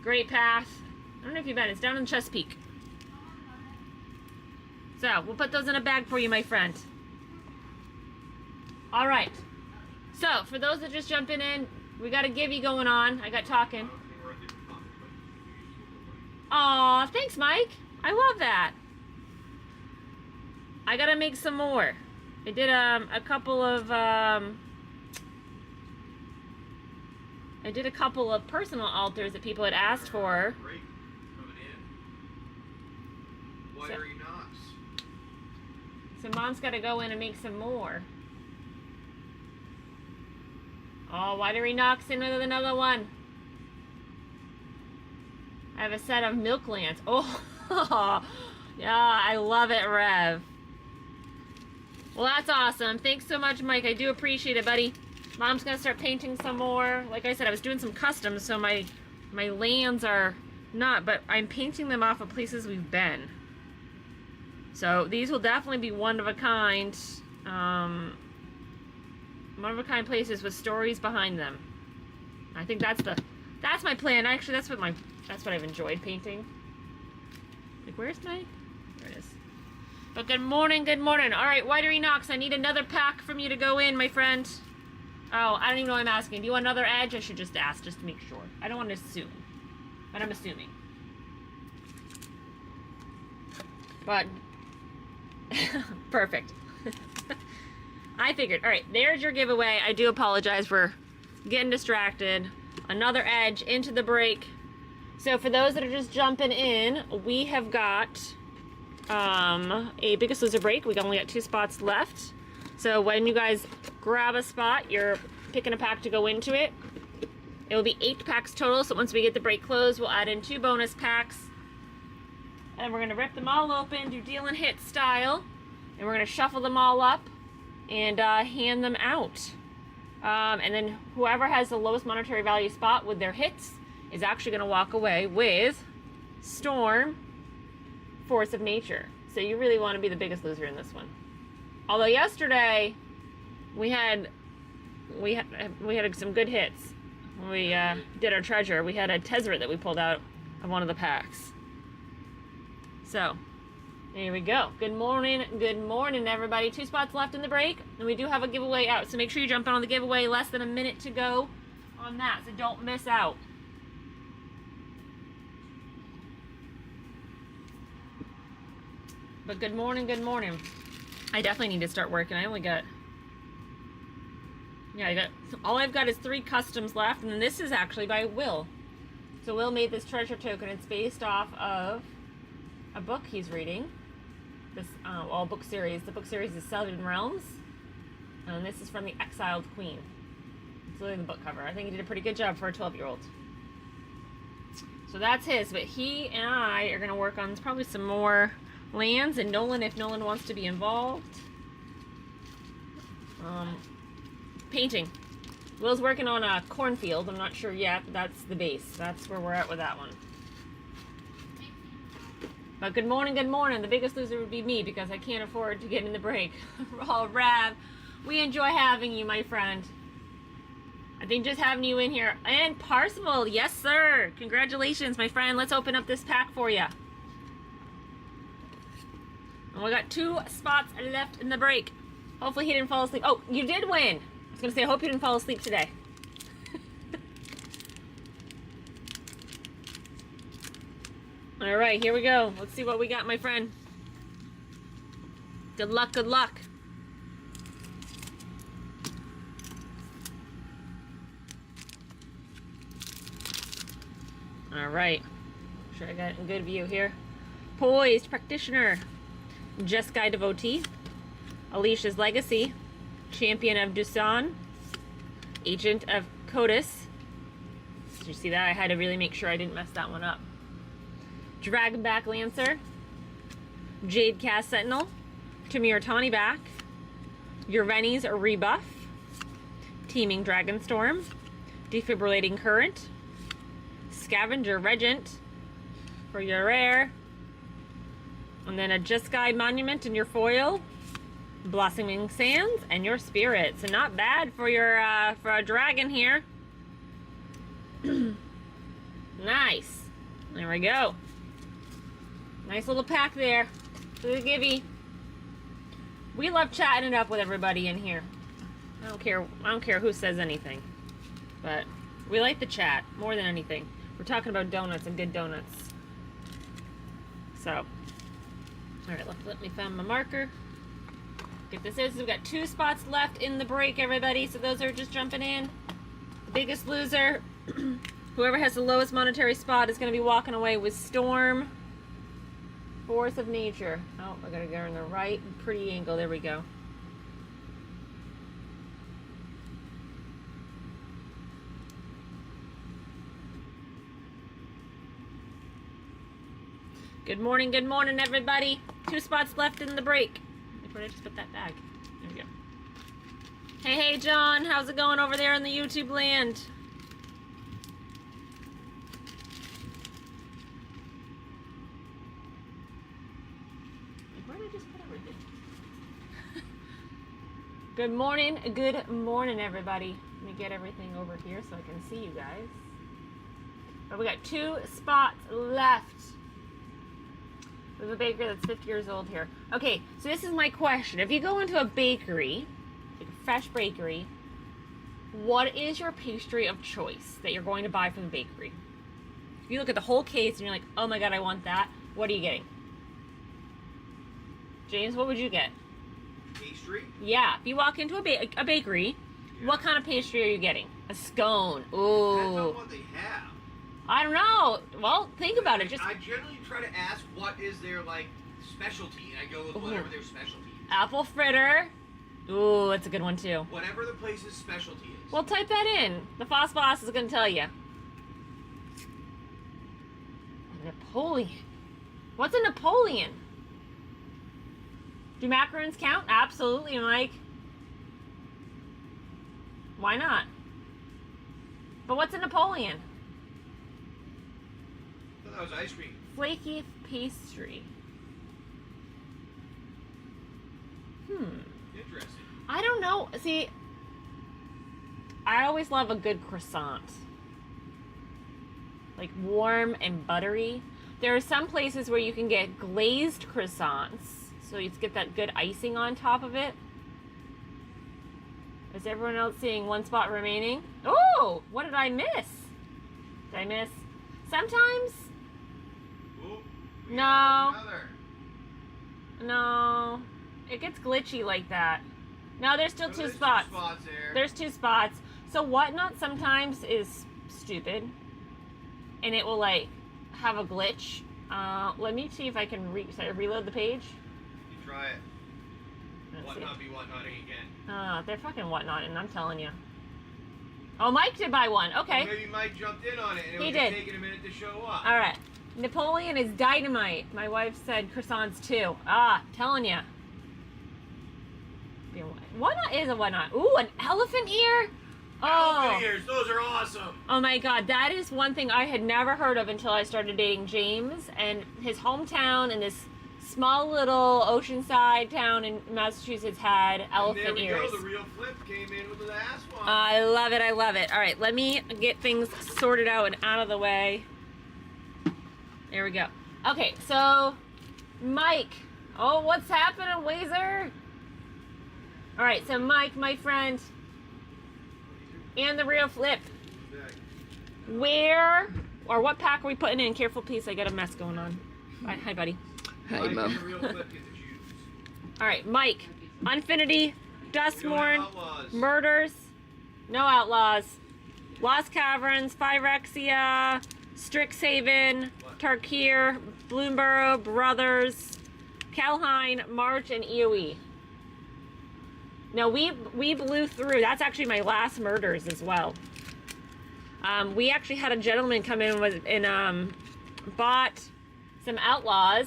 Great path. I don't know if you've been. It's down in Chesapeake. So, we'll put those in a bag for you, my friend. All right. So, for those that just jumping in, we got a givey going on. I got talking. Aw, thanks, Mike. I love that. I gotta make some more. I did a couple of personal altars that people had asked for. Break coming in. Watery Knox. So Mom's got to go in and make some more. Oh, Watery Knox in with another one. I have a set of Milklands. Oh, yeah, I love it, Rev. Well, that's awesome. Thanks so much, Mike. I do appreciate it, buddy. Mom's going to start painting some more. Like I said, I was doing some customs, so my lands are not, but I'm painting them off of places we've been. So these will definitely be one-of-a-kind places with stories behind them. I think that's my plan. Actually, that's what I've enjoyed painting. Like, where's my... There it is. But good morning, good morning. All right, Watery Knox, I need another pack from you to go in, my friend. Oh, I don't even know what I'm asking. Do you want another edge? I should just ask, just to make sure. I don't want to assume, but I'm assuming. But, perfect. I figured. All right, there's your giveaway. I do apologize for getting distracted. Another edge into the break. So for those that are just jumping in, we have got a Biggest Loser break. We only got 2 spots left. So when you guys grab a spot, you're picking a pack to go into it. It will be 8 packs total. So once we get the break closed, we'll add in 2 bonus packs. And we're going to rip them all open, do deal and hit style. And we're going to shuffle them all up and hand them out. And then whoever has the lowest monetary value spot with their hits is actually going to walk away with Storm, Force of Nature. So you really want to be the biggest loser in this one. Although yesterday we had some good hits. When we did our treasure, we had a Tezzeret that we pulled out of one of the packs. So there we go. Good morning, everybody. 2 spots left in the break, and we do have a giveaway out. So make sure you jump in on the giveaway. Less than a minute to go on that, so don't miss out. But good morning, good morning. I definitely need to start working. I only got, all I've got is 3 customs left, and then this is actually by Will. So Will made this treasure token. It's based off of a book he's reading. This book series. The book series is Seven Realms, and this is from the Exiled Queen. It's really the book cover. I think he did a pretty good job for a 12-year-old. So that's his, but he and I are going to work on probably some more lands, and Nolan, if Nolan wants to be involved. Painting. Will's working on a cornfield. I'm not sure yet, but that's the base. That's where we're at with that one. But good morning, good morning. The biggest loser would be me because I can't afford to get in the break. Oh, Rav, we enjoy having you, my friend. I think just having you in here. And Parsival, yes, sir. Congratulations, my friend. Let's open up this pack for you. And we got 2 spots left in the break. Hopefully he didn't fall asleep. Oh, you did win. I was going to say, I hope you didn't fall asleep today. All right, here we go. Let's see what we got, my friend. Good luck, good luck. All right. Make sure I got it in good view here. Poised Practitioner. Jeskai Devotee. Alicia's Legacy. Champion of Dusan. Agent of Codis. Did you see that? I had to really make sure I didn't mess that one up. Dragonback Lancer, Jade Cast Sentinel, Tamir Tawny back, Urenis Rebuff, Teeming Dragonstorm, Defibrillating Current, Scavenger Regent for your rare, and then a Jeskai Monument in your foil, Blossoming Sands, and your Spirit. So not bad for your for a dragon here. Nice. There we go. Nice little pack there. For the givey. We love chatting it up with everybody in here. I don't care who says anything. But we like the chat more than anything. We're talking about donuts and good donuts. So, alright, let me find my marker. Get this in. So we've got 2 spots left in the break, everybody. So those are just jumping in. Biggest loser. Whoever has the lowest monetary spot is going to be walking away with Storm. Force of Nature. Oh, I gotta get her in the right pretty angle. There we go. Good morning, everybody. 2 spots left in the break. Where did I just put that bag? There we go. Hey, John. How's it going over there in the YouTube land? Where did I just put everything? Good morning, everybody. Let me get everything over here so I can see you guys. But we got 2 spots left. We have a bakery that's 50 years old here. Okay, so this is my question. If you go into a bakery, like a fresh bakery, what is your pastry of choice that you're going to buy from the bakery? If you look at the whole case and you're like, oh my god, I want that, what are you getting? James, what would you get? Pastry? Yeah, if you walk into a bakery, yeah. What kind of pastry are you getting? A scone. Ooh. That's not what they have. I don't know. Well, think about it. I generally try to ask what is their, like, specialty, and I go with whatever their specialty is. Apple fritter. Ooh, that's a good one, too. Whatever the place's specialty is. Well, type that in. The Foss Boss is going to tell you. Napoleon. What's a Napoleon? Do macaroons count? Absolutely, Mike. Why not? But what's a Napoleon? That was ice cream. Flaky pastry. Interesting. I don't know. See, I always love a good croissant. Like warm and buttery. There are some places where you can get glazed croissants. So you get that good icing on top of it. Is everyone else seeing 1 spot remaining? Oh, what did I miss? Did I miss? Sometimes. Ooh, No. No. It gets glitchy like that. No, there's still 2 spots. 2 spots there. There's 2 spots. So Whatnot sometimes is stupid. And it will like have a glitch. Let me see if I can reload the page. You try it. Whatnot be whatnotting again. They're fucking Whatnotting, I'm telling you. Oh, Mike did buy one. Okay. Well, maybe Mike jumped in on it and He it was did. just taking a minute to show up. All right. Napoleon is dynamite. My wife said croissants too. Ah, telling you. Whatnot is a Whatnot. Ooh, an elephant ear. Elephant ears, those are awesome. Oh my god, that is one thing I had never heard of until I started dating James. And his hometown in this small little oceanside town in Massachusetts had elephant ears. There we go, the real flip came in with the last one. I love it, I love it. All right, let me get things sorted out and out of the way. There we go. Okay, so Mike. Oh, what's happening, Wazer? All right, so Mike, my friend, and the real flip. Where or what pack are we putting in? Careful, please. I got a mess going on. Hi, buddy. Hi, Mom. All right, Mike. Unfinity, Duskmourn, Murders, No Outlaws, Lost Caverns, Phyrexia, Strixhaven, Tarkir, Bloomborrow, Brothers, Kaldheim, March, and EOE. Now we blew through. That's actually my last Murders as well. We actually had a gentleman come in and bought some Outlaws.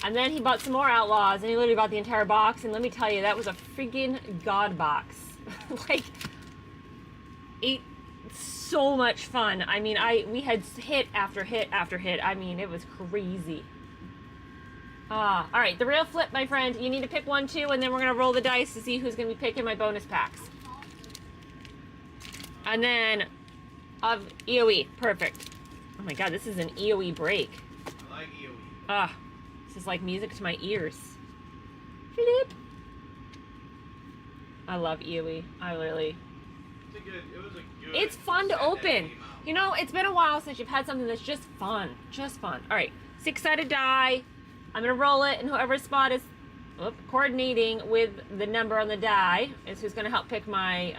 And then he bought some more Outlaws, and he literally bought the entire box. And let me tell you, that was a freaking god box. Like, so much fun. I mean, we had hit after hit after hit. I mean, it was crazy. All right, the real flip, my friend. You need to pick one, too, and then we're going to roll the dice to see who's going to be picking my bonus packs. And then, of EOE. Perfect. Oh my god, this is an EOE break. I like EOE. Ah. This is like music to my ears. Flip. I love EOE. I literally. It was a good. It's fun to set that open. came out. You know, it's been a while since you've had something that's just fun. Just fun. All right, 6-sided die. I'm gonna roll it, and whoever's spot is coordinating with the number on the die is who's gonna help pick my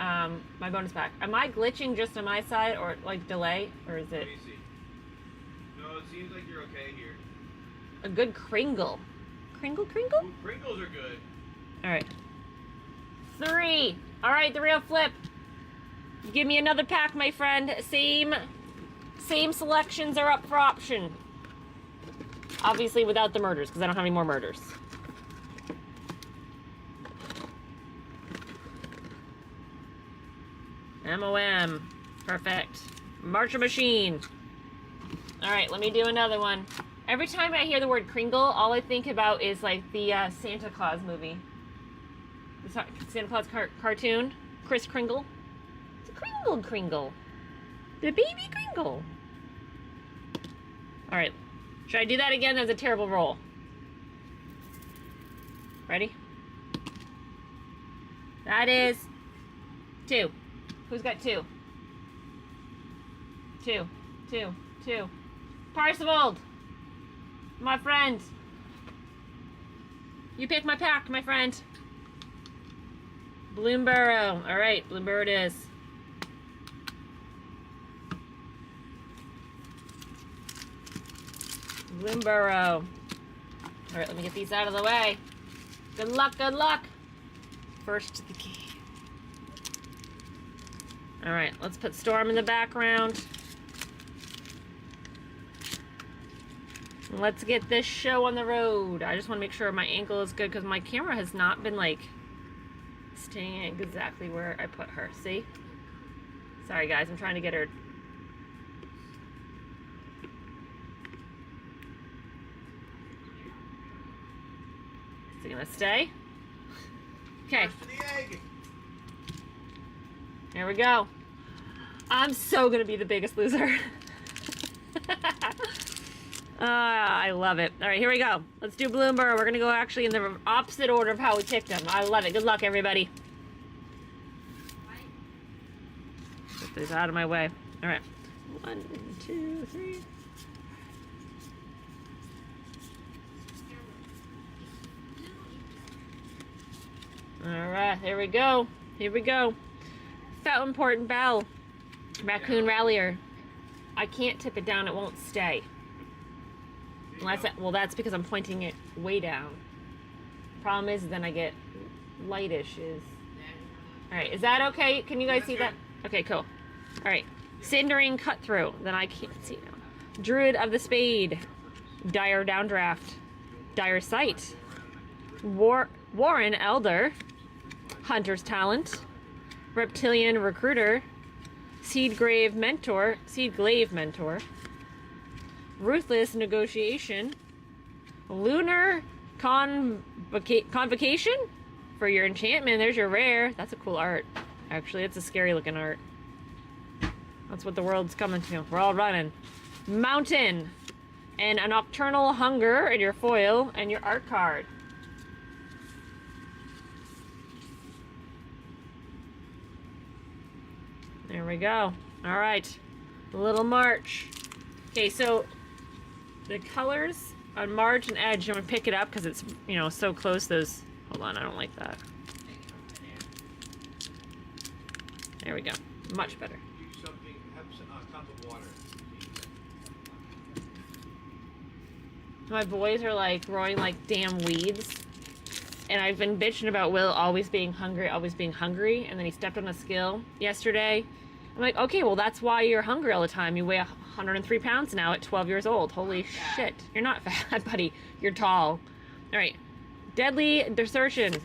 my bonus pack. Am I glitching just on my side, or like delay, or is Let it me see. No, it seems like you're okay here. a good Kringle? Kringle? Ooh, Pringles are good. All right. 3. All right, the real flip. Give me another pack, my friend. Same selections are up for option. Obviously without the murders, because I don't have any more murders. MOM. Perfect. Marcher Machine. All right, let me do another one. Every time I hear the word Kringle, all I think about is like the Santa Claus movie. The Santa Claus cartoon. Kris Kringle. It's a Kringle. The baby Kringle. All right. Should I do that again? That was a terrible roll. Ready? That is 2. Who's got 2? 2. Parsivold. My friend. You pick my pack, my friend. Bloomborrow. All right, Bloomborrow it is. Bloomborrow. All right, let me get these out of the way. Good luck, good luck. First to the key. All right, let's put Storm in the background. Let's get this show on the road. I just want to make sure my ankle is good because my camera has not been like staying exactly where I put her. See? Sorry guys, I'm trying to get her. Is it gonna stay? Okay. First to the egg. There we go. I'm so gonna be the biggest loser. I love it. All right, here we go. Let's do Bloomberg. We're gonna go actually in the opposite order of how we picked them. I love it. Good luck, everybody. Get these out of my way. All right. 1, 2, 3. All right, here we go. Here we go. Fountain Port and Bell. Raccoon Rallier. I can't tip it down. It won't stay. Well, that's because I'm pointing it way down. Problem is, then I get light issues. All right, is that okay? Can you guys see that? Okay, cool. All right, Cindering Cutthroat. Then I can't see now. Druid of the Spade. Dire Downdraft. Dire Sight. Warren Elder. Hunter's Talent. Reptilian Recruiter. Seedglaive Mentor. Ruthless Negotiation, Lunar Convocation for your enchantment. There's your rare. That's a cool art. Actually, it's a scary looking art. That's what the world's coming to. We're all running. Mountain, and a Nocturnal Hunger in your foil and your art card. There we go. All right, Little March. Okay, so the colors on March and Edge, I'm gonna pick it up because it's, you know, so close. Those, hold on, I don't like that. There we go, much better. Do something, have a cup of water. My boys are like growing like damn weeds, and I've been bitching about Will always being hungry, and then he stepped on a skill yesterday. I'm like, okay, well, that's why you're hungry all the time. You weigh 103 pounds now at 12 years old. Holy shit. You're not fat, buddy. You're tall. All right. Deadly Desertion.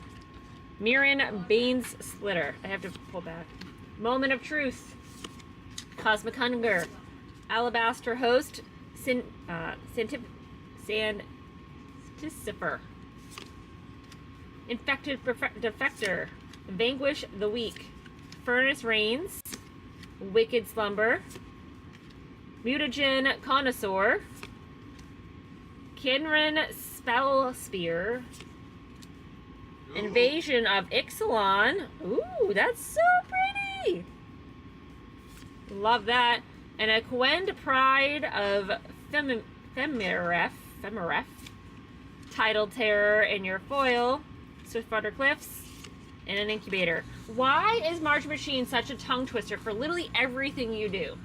Mirren Bane's Slitter. I have to pull back. Moment of Truth. Cosmic Hunger. Alabaster Host. Santicifer. Infected Defector. Vanquish the Weak. Furnace Reigns. Wicked Slumber. Mutagen Connoisseur. Kinran Spell Spear. Ooh. Invasion of Ixalan. Ooh, that's so pretty. Love that. And a Quend Pride of Femiref. Tidal Terror in your foil. Swiftwater Cliffs. And an Incubator. Why is March Machine such a tongue twister for literally everything you do?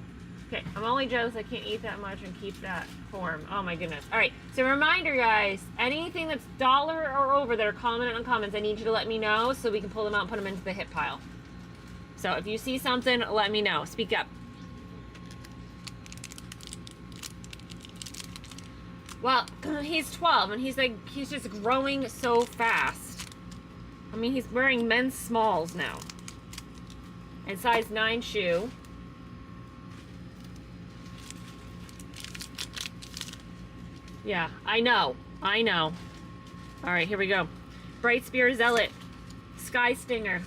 Okay, I'm only jealous I can't eat that much and keep that form. Oh my goodness. All right, so reminder, guys, anything that's dollar or over that are common and uncommons, I need you to let me know so we can pull them out and put them into the hit pile. So if you see something, let me know. Speak up. Well, he's 12 and he's just growing so fast. I mean, he's wearing men's smalls now. And size 9 shoe. Yeah, I know. All right, here we go. Bright Spear Zealot. Sky Stinger.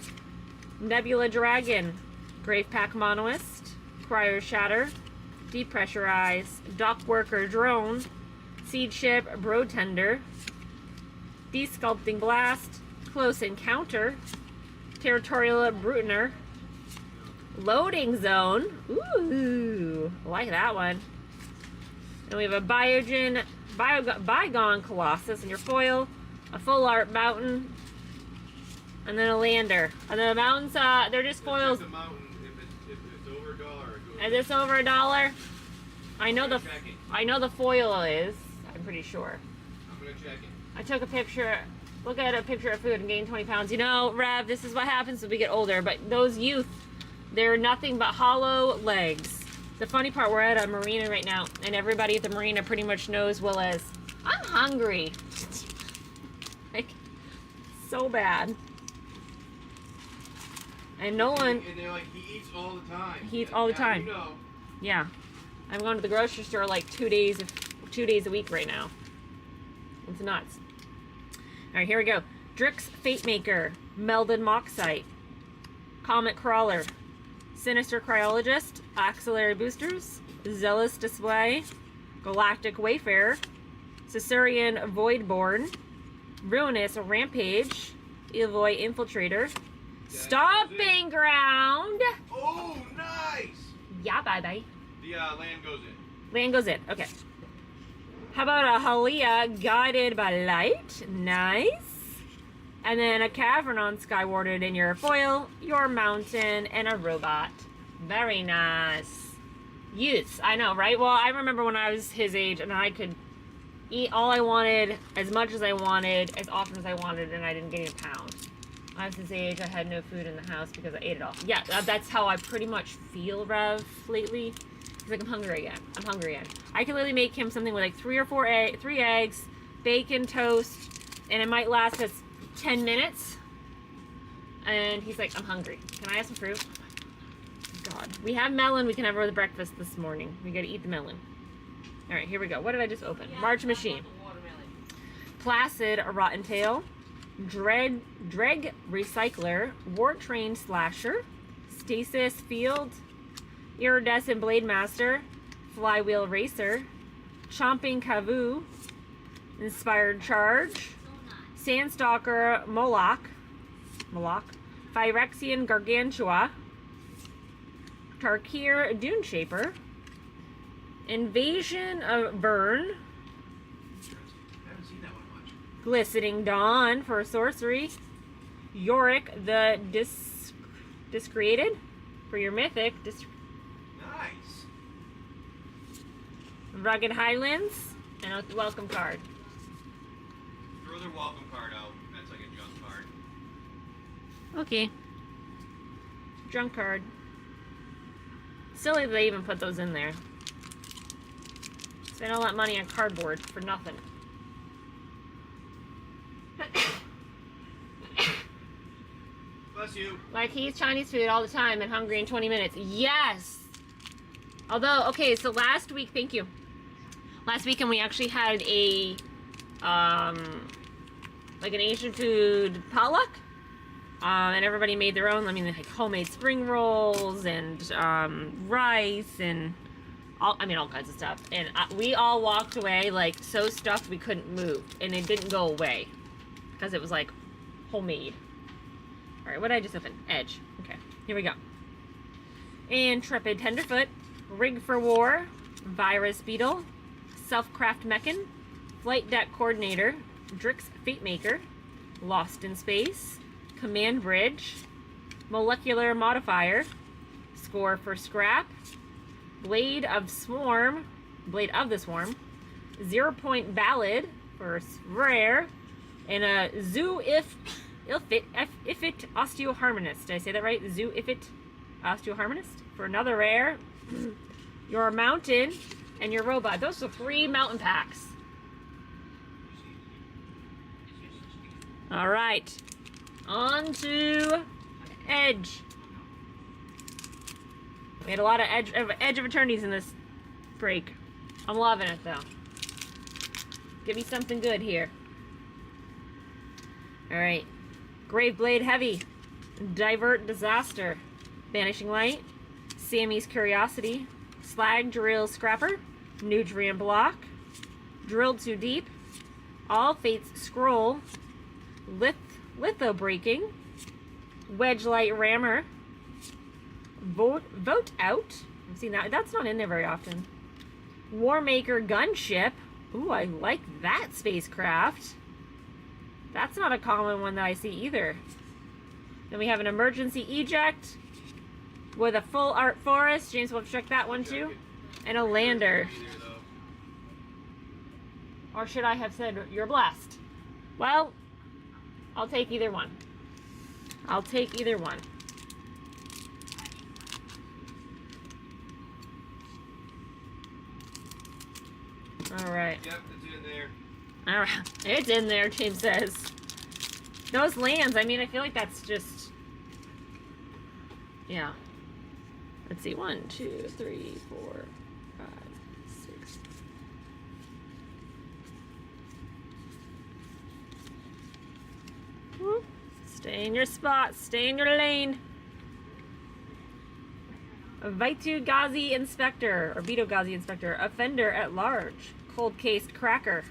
Nebula Dragon. Gravepack Monoist. Cryo Shatter. Depressurize. Dock Worker Drone. Seed Ship Brotender. Desculpting Blast. Close Encounter. Territorial Brutiner. Loading Zone. Ooh, like that one. And we have a Bygone Colossus in your foil. A Full Art Mountain. And then a Lander. And then the mountains, they're just foils. The mountain, if it's over $1, it goes. Is this over $1? I know the foil is. I'm pretty sure. I'm gonna check it. I took a picture. Look at a picture of food and gain 20 pounds. You know, Rev, this is what happens as we get older. But those youth, they're nothing but hollow legs. The funny part, we're at a marina right now, and everybody at the marina pretty much knows Will as, I'm hungry. Like, so bad. And Nolan... And they're like, he eats all the time. He eats all the time. You know. Yeah. I'm going to the grocery store like 2 days a week right now. It's nuts. All right, here we go. Drix Fatemaker, Melded Moxite, Comet Crawler, Sinister Cryologist, Axillary Boosters, Zealous Display, Galactic Wayfarer, Caesarean Voidborn, Ruinous Rampage, Eloy Infiltrator, Stomping Ground. Oh, nice! Yeah, bye-bye. The land goes in. Land goes in, okay. How about a Halia Guided by Light? Nice. And then a Cavern on Skywarded in your foil, your mountain, and a robot. Very nice. Youths, I know, right? Well, I remember when I was his age and I could eat all I wanted, as much as I wanted, as often as I wanted, and I didn't gain a pound. I was his age, I had no food in the house because I ate it all. Yeah, that's how I pretty much feel, Rev, lately. He's like, I'm hungry again. I can literally make him something with like 3 eggs, bacon, toast, and it might last us 10 minutes. And he's like, I'm hungry. Can I have some fruit? God. We have melon we can have with breakfast this morning. We gotta eat the melon. All right, here we go. What did I just open? March Machine. Placid Rotten Tail. Dreg Recycler. War Train Slasher. Stasis Field. Iridescent Blade Master, Flywheel Racer, Chomping Kavoo, Inspired Charge, Sandstalker Moloch, Phyrexian Gargantua, Tarkir Dune Shaper, Invasion of Burn, I haven't seen that one much. Glistening Dawn for sorcery, Yorick the Discreated for your mythic, Nice. Rugged Highlands, and a welcome card. Throw their welcome card out. That's like a junk card. Okay. Junk card. Silly that they even put those in there. Spend all that money on cardboard for nothing. Bless you. Like, he eats Chinese food all the time and hungry in 20 minutes. Yes! Although, okay, so last week, thank you. Last weekend we actually had a, like an Asian food potluck. And everybody made their own. I mean, like homemade spring rolls and rice and all kinds of stuff. And we all walked away like so stuffed we couldn't move, and it didn't go away because it was like homemade. All right, what did I just open? Edge. Okay, here we go. Intrepid Tenderfoot, Rig for War, Virus Beetle, Self-Craft Mechan, Flight Deck Coordinator, Drix Fate Maker, Lost in Space, Command Bridge, Molecular Modifier, Score for Scrap, Blade of the Swarm, 0 Point Ballad for rare, and a Zoo Ifit Osteoharmonist. Did I say that right? Zoo Ifit Osteoharmonist for another rare. Your Mountain and your Robot. Those are 3 mountain packs. All right. On to Edge. We had a lot of Edge of Eternities in this break. I'm loving it though. Give me something good here. Alright. Graveblade Heavy. Divert Disaster. Banishing Light. Sammy's Curiosity. Slag Drill Scrapper. Nutrient Block. Drilled Too Deep. All Fates Scroll. Litho Breaking. Wedge Light Rammer. Vote Out. I've seen that. That's not in there very often. Warmaker Gunship. Ooh, I like that spacecraft. That's not a common one that I see either. Then we have an Emergency Eject with a full art forest. James will check that one too. And a lander. Or should I have said you're blessed? Well, I'll take either one. I'll take either one. Alright. Yep, it's in there. Alright. It's in there, James says. Those lands, I mean, I feel like that's just... Yeah. Let's see. 1, 2, 3, 4, 5, 6. Whoop. Stay in your spot. Stay in your lane. Vitu Ghazi Inspector, or Vito Ghazi Inspector, Offender at Large, Cold Cased Cracker,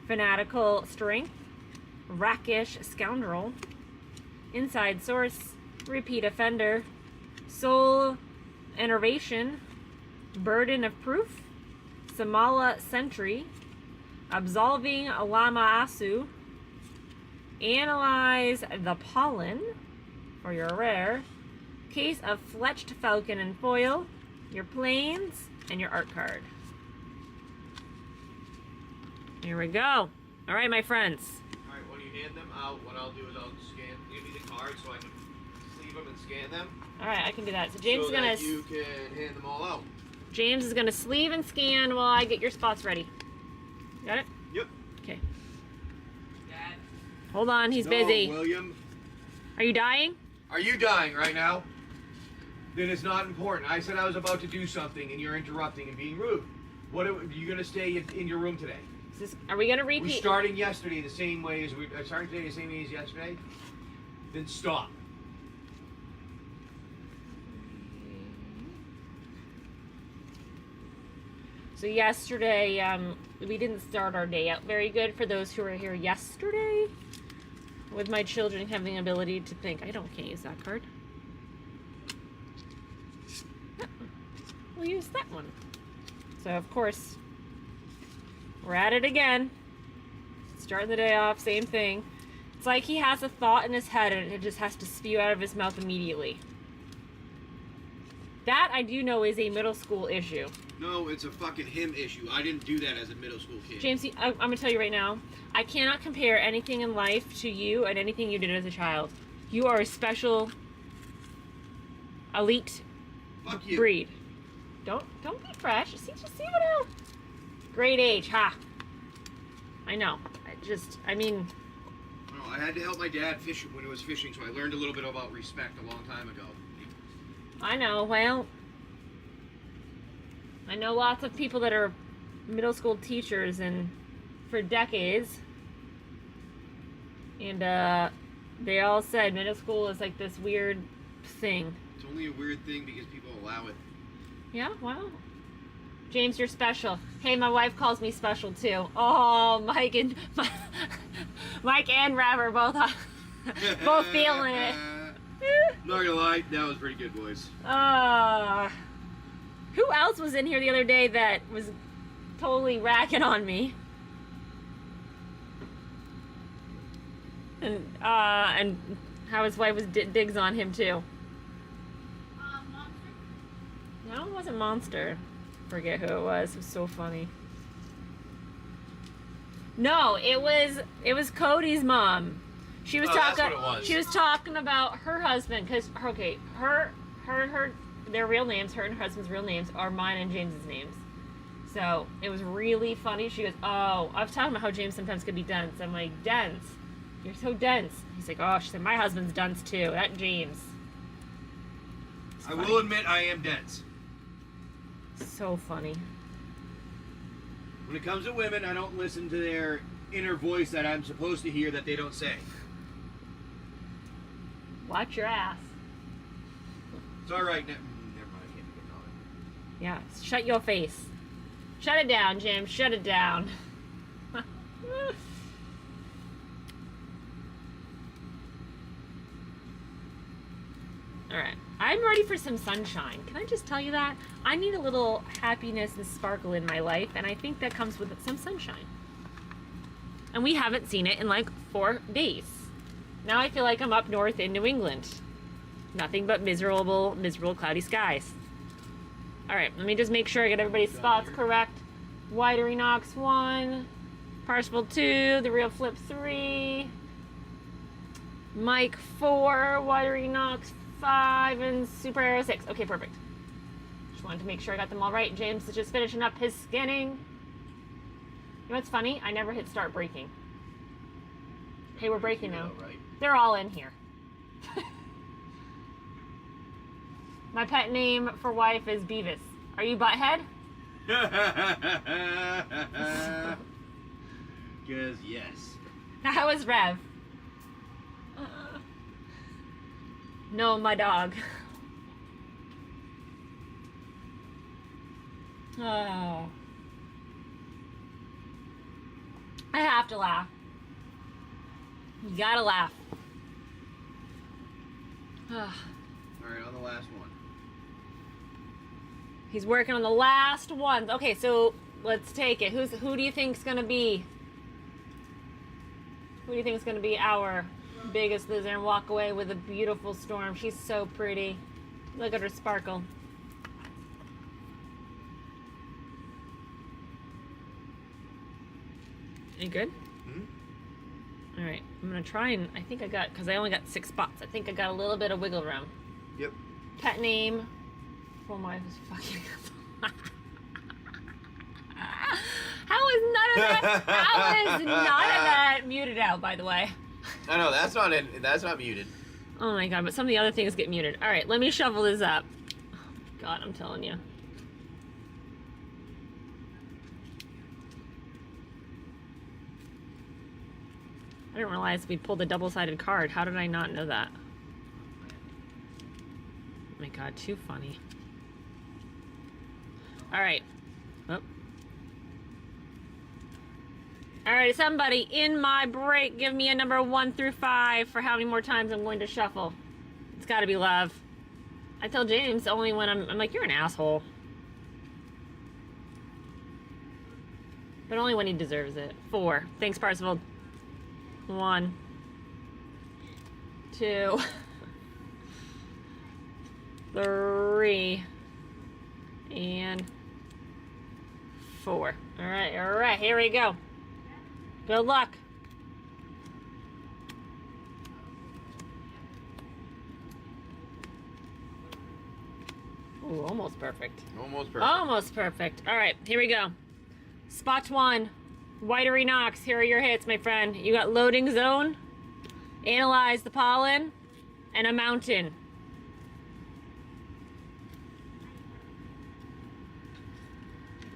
Fanatical Strength, Rackish Scoundrel, Inside Source, Repeat Offender, Soul Enervation, Burden of Proof, Samala Sentry, Absolving Lama Asu, Analyze the Pollen for your rare, Case of Fletched Falcon and Foil, your planes, and your art card. Here we go. All right, my friends. All right, when you hand them out, what I'll do is I'll give you the cards so I can sleeve them and scan them. All right, I can do that. So James is gonna. You can hand them all out. James is gonna sleeve and scan while I get your spots ready. Got it? Yep. Okay. Dad. Hold on, he's No, busy. William. Are you dying? Are you dying right now? Then it's not important. I said I was about to do something and you're interrupting and being rude. What are you gonna stay in your room today? Are we gonna repeat? We're starting yesterday the same way as starting today the same way as yesterday. Then stop. So yesterday, we didn't start our day out very good for those who were here yesterday. With my children having the ability to think, can't use that card. We'll use that one. So of course, we're at it again. Starting the day off, same thing. It's like he has a thought in his head and it just has to spew out of his mouth immediately. That I do know is a middle school issue. No, it's a fucking him issue. I didn't do that as a middle school kid. James, I'm going to tell you right now, I cannot compare anything in life to you and anything you did as a child. You are a special, elite Fuck you. breed. Don't be fresh. Just see what else. Great age, ha. I know. I mean. Oh, I had to help my dad fish when he was fishing, so I learned a little bit about respect a long time ago. I know. Well, I know lots of people that are middle school teachers and for decades, and they all said middle school is like this weird thing. It's only a weird thing because people allow it. Yeah, well, James, you're special. Hey, my wife calls me special too. Oh, Mike and Rev are both feeling it. Not gonna lie, that was pretty good, boys. Who else was in here the other day that was totally racking on me? And how his wife was digs on him too. No, it wasn't Monster. Forget who it was. It was so funny. No, it was Cody's mom. She was talking. That's what it was. She was talking about her husband because her their real names, her and her husband's real names are mine and James's names. So it was really funny. She goes, "Oh, I was talking about how James sometimes could be dense." I'm like, "Dense? You're so dense." He's like, "Oh," she said, "My husband's dense too. That James." I will admit I am dense. So funny. When it comes to women, I don't listen to their inner voice that I'm supposed to hear that they don't say. Watch your ass. It's all right. Never mind. I can't make a comment. Yeah, shut your face. Shut it down, Jim. Shut it down. All right. I'm ready for some sunshine. Can I just tell you that? I need a little happiness and sparkle in my life, and I think that comes with some sunshine. And we haven't seen it in like 4 days. Now I feel like I'm up north in New England. Nothing but miserable cloudy skies. All right, let me just make sure I get everybody's spots correct. Widery Knox 1, Parsifal 2, The Real Flip 3, Mike 4, Widery Knox 5, and Super Arrow 6. Okay, perfect. Just wanted to make sure I got them all right. James is just finishing up his scanning. You know what's funny? I never hit start breaking. Hey, we're breaking now. Right. They're all in here. My pet name for wife is Beavis. Are you Butthead? Because yes. How is Rev? No, my dog. Oh. I have to laugh. You gotta laugh. Alright, on the last one. He's working on the last ones. Okay, so let's take it. Who do you think's gonna be? Who do you think is gonna be our biggest loser and walk away with a beautiful Storm? She's so pretty. Look at her sparkle. You good? Mm-hmm. All right, I'm gonna try and I think I got, because I only got 6 spots. I think I got a little bit of wiggle room. Yep. Pet name. For my fucking. How is none of that? How is none of that muted out? By the way. I know that's not in. That's not muted. Oh my god! But some of the other things get muted. All right, let me shuffle this up. Oh my god, I'm telling you. I didn't realize we pulled a double-sided card. How did I not know that? Oh my god, too funny. All right. Oh. All right, somebody in my break, give me a number 1 through 5 for how many more times I'm going to shuffle. It's got to be love. I tell James only when I'm like, you're an asshole. But only when he deserves it. 4. Thanks, Parsifal. 1, 2, 3, and 4. All right, here we go. Good luck. Ooh, almost perfect. Almost perfect. Almost perfect. All right, here we go. Spot 1. Whitery Nox. Here are your hits, my friend. You got Loading Zone, Analyze the Pollen, and a Mountain.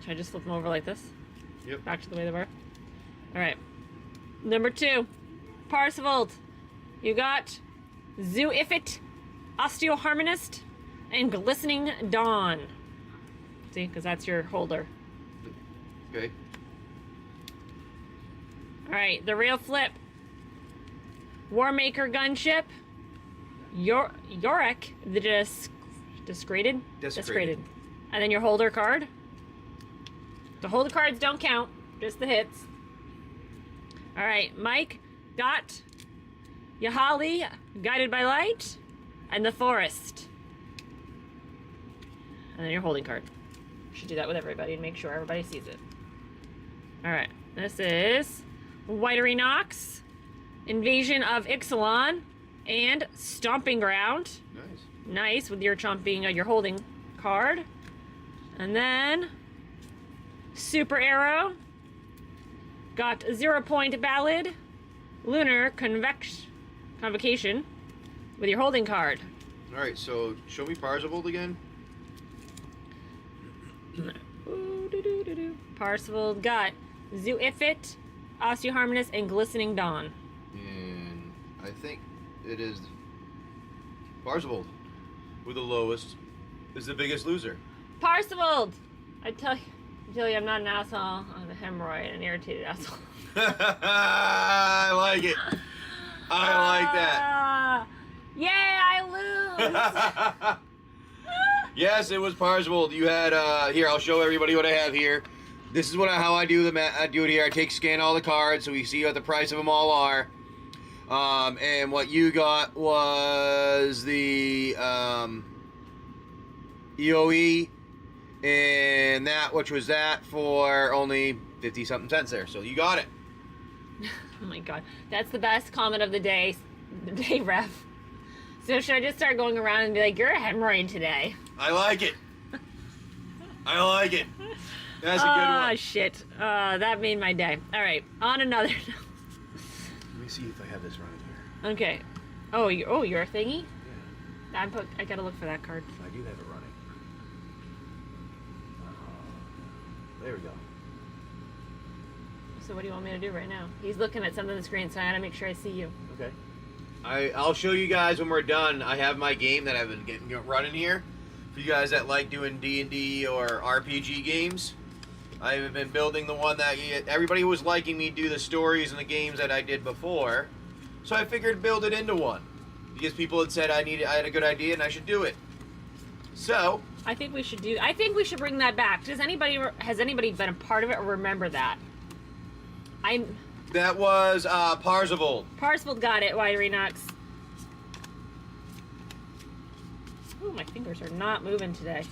Should I just flip them over like this? Yep. Back to the way they were. All right. Number 2. Parsivold. You got Zoo-Ifit, Osteoharmonist, and Glistening Dawn. See, because that's your holder. Okay. All right, the real flip. Warmaker Gunship, Yorick, the Desecrated? Desecrated. And then your holder card. The holder cards don't count, just the hits. All right, Mike got Yahali, Guided by Light, and the Forest. And then your holding card. You should do that with everybody and make sure everybody sees it. All right, this is Whitery Nox, Invasion of Ixalan, and Stomping Ground. Nice. Nice, with your chomping, your holding card. And then Super Arrow. Got 0 Point Ballad, Lunar Convocation, with your holding card. All right, so show me Parzival again. Parsival got Zoo-Ifit, Osteoharmonist, and Glistening Dawn. And I think it is Parzival with the lowest is the biggest loser. Parsival! I tell you, I'm not an asshole. I'm a hemorrhoid, an irritated asshole. I like it. I like that. Yeah, I lose. Yes, it was Parzival. You had here. I'll show everybody what I have here. This is how I do I do it here. I scan all the cards so we see what the price of them all are. And what you got was the EOE, and that, which was that for only 50 something cents there. So you got it. Oh my god, that's the best comment of the day, ref. So should I just start going around and be like, "You're a hemorrhoid today"? I like it. I like it. That's a good one. Ah, shit. That made my day. All right, on another. Let me see if I have this running here. Okay. Oh, you're a thingy? Yeah, I gotta look for that card. I do have it running. There we go. So what do you want me to do right now? He's looking at something on the screen, so I gotta make sure I see you. Okay. I'll show you guys when we're done. I have my game that I've been getting running here. For you guys that like doing D&D or RPG games, I've been building the one that everybody was liking me do the stories and the games that I did before. So I figured build it into one. Because people had said I had a good idea and I should do it. So I think we should bring that back. Has anybody been a part of it or remember that? that was Parzival. Parzival got it, Wiry Nox. Ooh, my fingers are not moving today.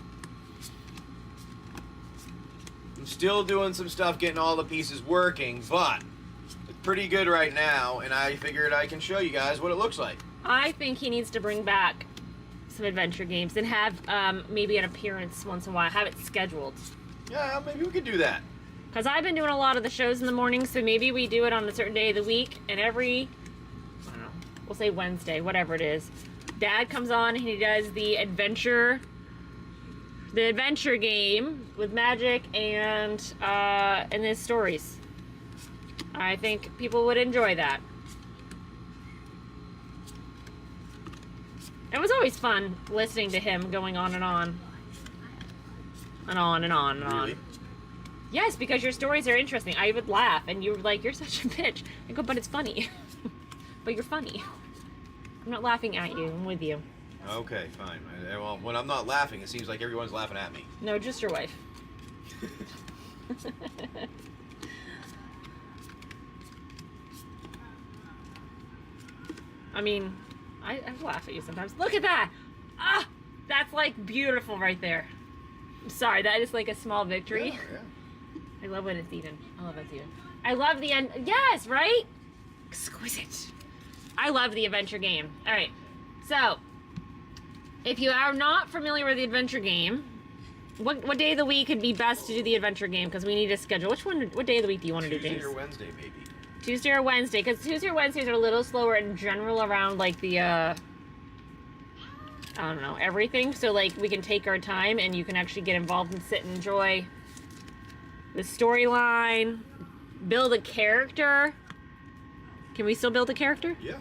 I'm still doing some stuff, getting all the pieces working, but it's pretty good right now, and I figured I can show you guys what it looks like. I think he needs to bring back some adventure games and have maybe an appearance once in a while. Have it scheduled. Yeah, maybe we could do that. Because I've been doing a lot of the shows in the morning, so maybe we do it on a certain day of the week, and every, I don't know, we'll say Wednesday, whatever it is, Dad comes on and he does the adventure game with magic and his stories. I think people would enjoy that. It was always fun listening to him going on and on. And on and on and Really? on. Yes, because your stories are interesting. I would laugh, and you were like, "You're such a bitch." I go, "But it's funny." But you're funny. I'm not laughing at you. I'm with you. Okay, fine. Well, when I'm not laughing, it seems like everyone's laughing at me. No, just your wife. I mean, I laugh at you sometimes. Look at that! Ah! That's like beautiful right there. I'm sorry, that is like a small victory. Yeah. I love when it's even. I love when it's even. I love the end. Yes, right? Exquisite. I love the adventure game. All right. So, if you are not familiar with the adventure game, what day of the week would be best to do the adventure game? Because we need to schedule. What day of the week do you want to do, James? Tuesday or Wednesday, maybe. Tuesday or Wednesday, because Tuesday or Wednesdays are a little slower in general around, like, the, I don't know, everything. So, like, we can take our time and you can actually get involved and sit and enjoy the storyline, build a character. Can we still build a character? Yeah.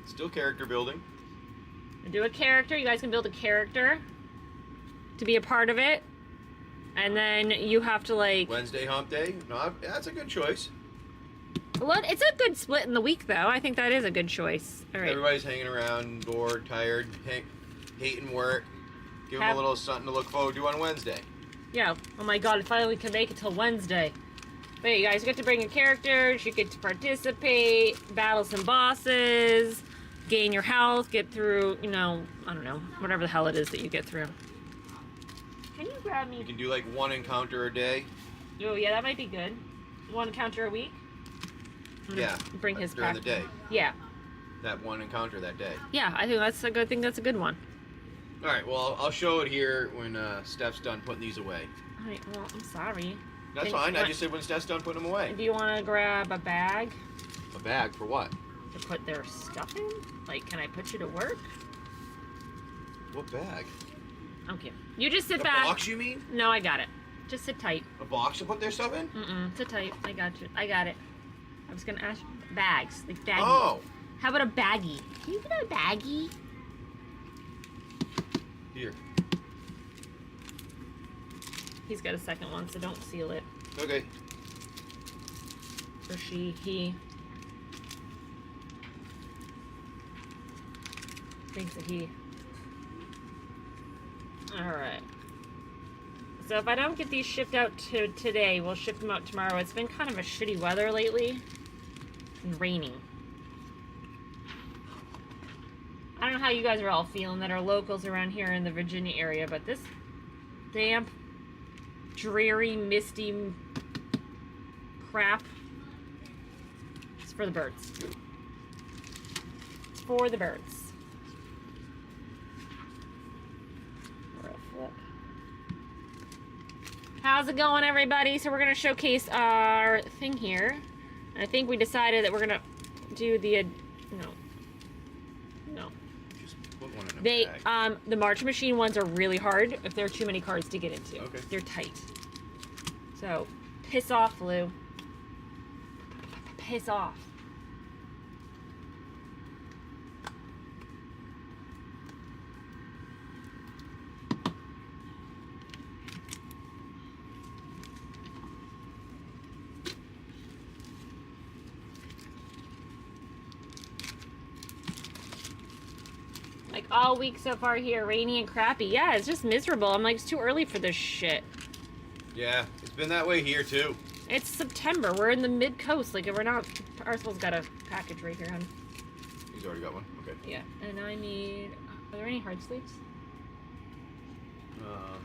Still character building. Do a character. You guys can build a character to be a part of it. And then you have to, like... Wednesday hump day? No, that's a good choice. It's a good split in the week, though. I think that is a good choice. All right. Everybody's hanging around, bored, tired, hating work. Give them a little something to look forward to on Wednesday. Yeah. Oh my god, I finally can make it till Wednesday. But yeah, you guys get to bring your characters, you get to participate, battle some bosses, gain your health, get through, you know, I don't know, whatever the hell it is that you get through. Can you grab me? You can do like one encounter a day. Oh yeah, that might be good. One encounter a week? Yeah. Bring his during pack. the day. Yeah. That one encounter that day. Yeah, I think that's a good thing. That's a good one. All right. Well, I'll show it here when Steph's done putting these away. All right. Well, I'm sorry. That's fine. I just said when Steph's done putting them away. Do you want to grab a bag? A bag for what? To put their stuff in? Like, can I put you to work? What bag? Okay. You just sit A back. box, you mean? No, I got it. Just sit tight. A box to put their stuff in? Sit tight. I got you. I got it. I was gonna ask bags, like baggies. Oh. How about a baggie? Can you get a baggie? Here. He's got a second one, so don't seal it. Okay. Or she, he. I think it's a he. Alright. So if I don't get these shipped out today, we'll ship them out tomorrow. It's been kind of a shitty weather lately. And raining. I don't know how you guys are all feeling that are locals around here in the Virginia area, but this damp, dreary, misty crap, it's for the birds. It's for the birds. How's it going, everybody? So we're going to showcase our thing here. I think we decided that we're going to do the... No. Just put one in a bag. The March Machine ones are really hard if there are too many cards to get into. Okay. They're tight. So, piss off, Lou. Piss off. Like, all week so far here, rainy and crappy. Yeah, it's just miserable. I'm like, it's too early for this shit. Yeah, it's been that way here too. It's September. We're in the mid-coast. Like, if we're not... Arsenal's got a package right here, hon. He's already got one. Okay. Yeah, and I need... Are there any hard sleeves?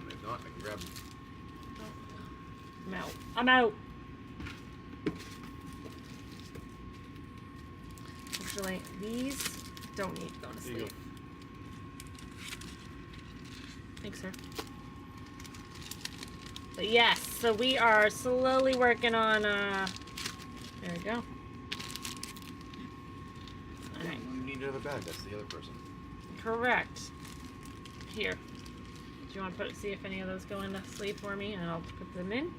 If not, I can grab them. I'm out. I'm out! Actually, these don't need to go to There you sleep. go. Thanks, sir. But yes, so we are slowly working on, there we go. Alright. You need another bag. That's the other person. Correct. Here. Do you want to see if any of those go into sleep for me? And I'll put them in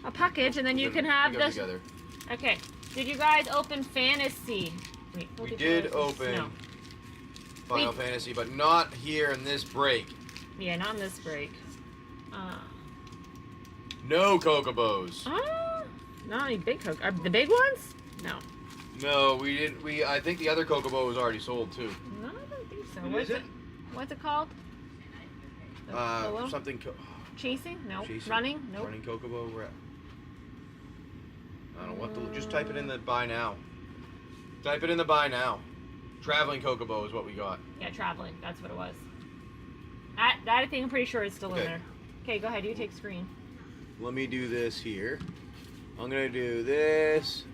a package, and then you can have this. this. Okay. Did you guys open Fantasy? Wait, We did open No. Final Fantasy, but not here in this break. Yeah, not in this break. No Chocobos. Not any big Coke. The big ones? No. No, we didn't. I think the other Chocobo was already sold too. No, I don't think so. Is it? What's it called? The Something. Chasing? No. Chasing? Running? Nope. Running Chocobo. Where? I don't know what to. Just type it in the buy now. Type it in the buy now. Traveling Chocobo is what we got. Yeah, traveling. That's what it was. That I think I'm pretty sure is still in Okay. there. Okay, go ahead. You take screen. Let me do this here. I'm gonna do this.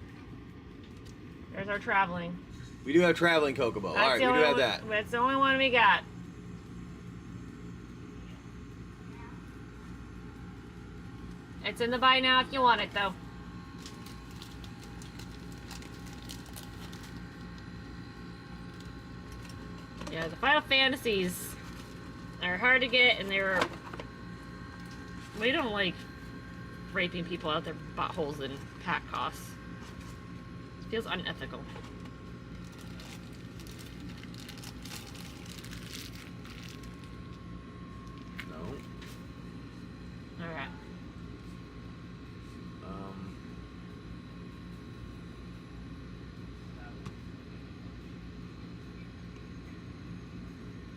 There's our traveling. We do have traveling Kokobo. All right, we do have that. That's the only one we got. It's in the buy now if you want it, though. Yeah, the Final Fantasies are hard to get, and we don't like raping people out their buttholes in pack costs. It feels unethical. No. All right.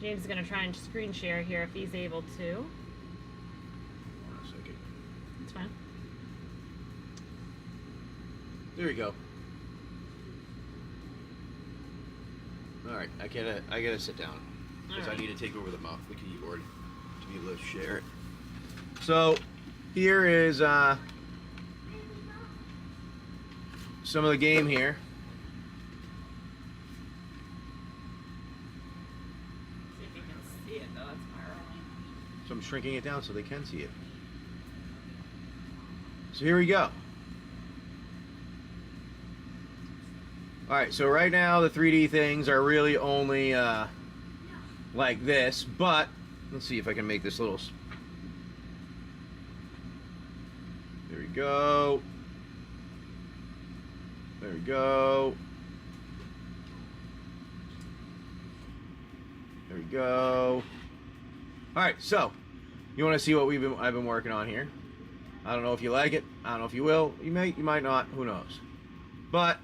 James is going to try and screen share here if he's able to. Hold on a second. It's fine. There we go. All right, I gotta sit down because I need to take over the keyboard to be able to share it. So here is some of the game here. See if you can see it though. That's fire. So I'm shrinking it down so they can see it. So here we go. Alright, so right now the 3D things are really only like this, but let's see if I can make this little... There we go. There we go. There we go. Alright, so you want to see what I've been working on here. I don't know if you like it. I don't know if you will. You might not. Who knows? But